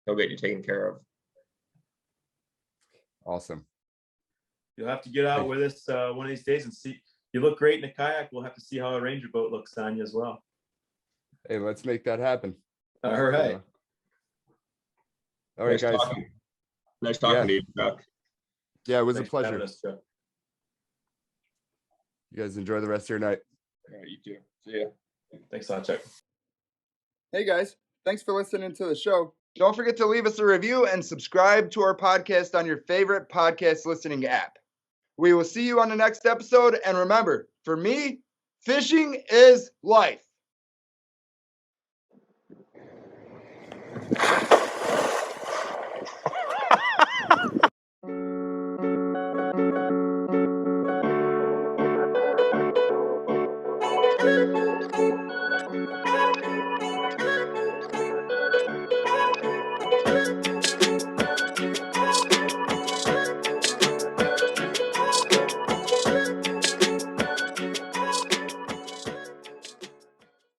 he'll get you taken care of. Awesome. You'll have to get out with us one of these days and see. You look great in a kayak. We'll have to see how a Ranger boat looks on you as well. Hey, let's make that happen. All right. All right, guys. Nice talking to you, Chuck. Yeah, it was Thanks a for pleasure. having us, Chuck. You guys enjoy the rest of your night. All right, you too. See ya. Thanks a lot, Chuck. Hey guys, thanks for listening to the show. Don't forget to leave us a review and subscribe to our podcast on your favorite podcast listening app. We will see you on the next episode. And remember, for me, fishing is life.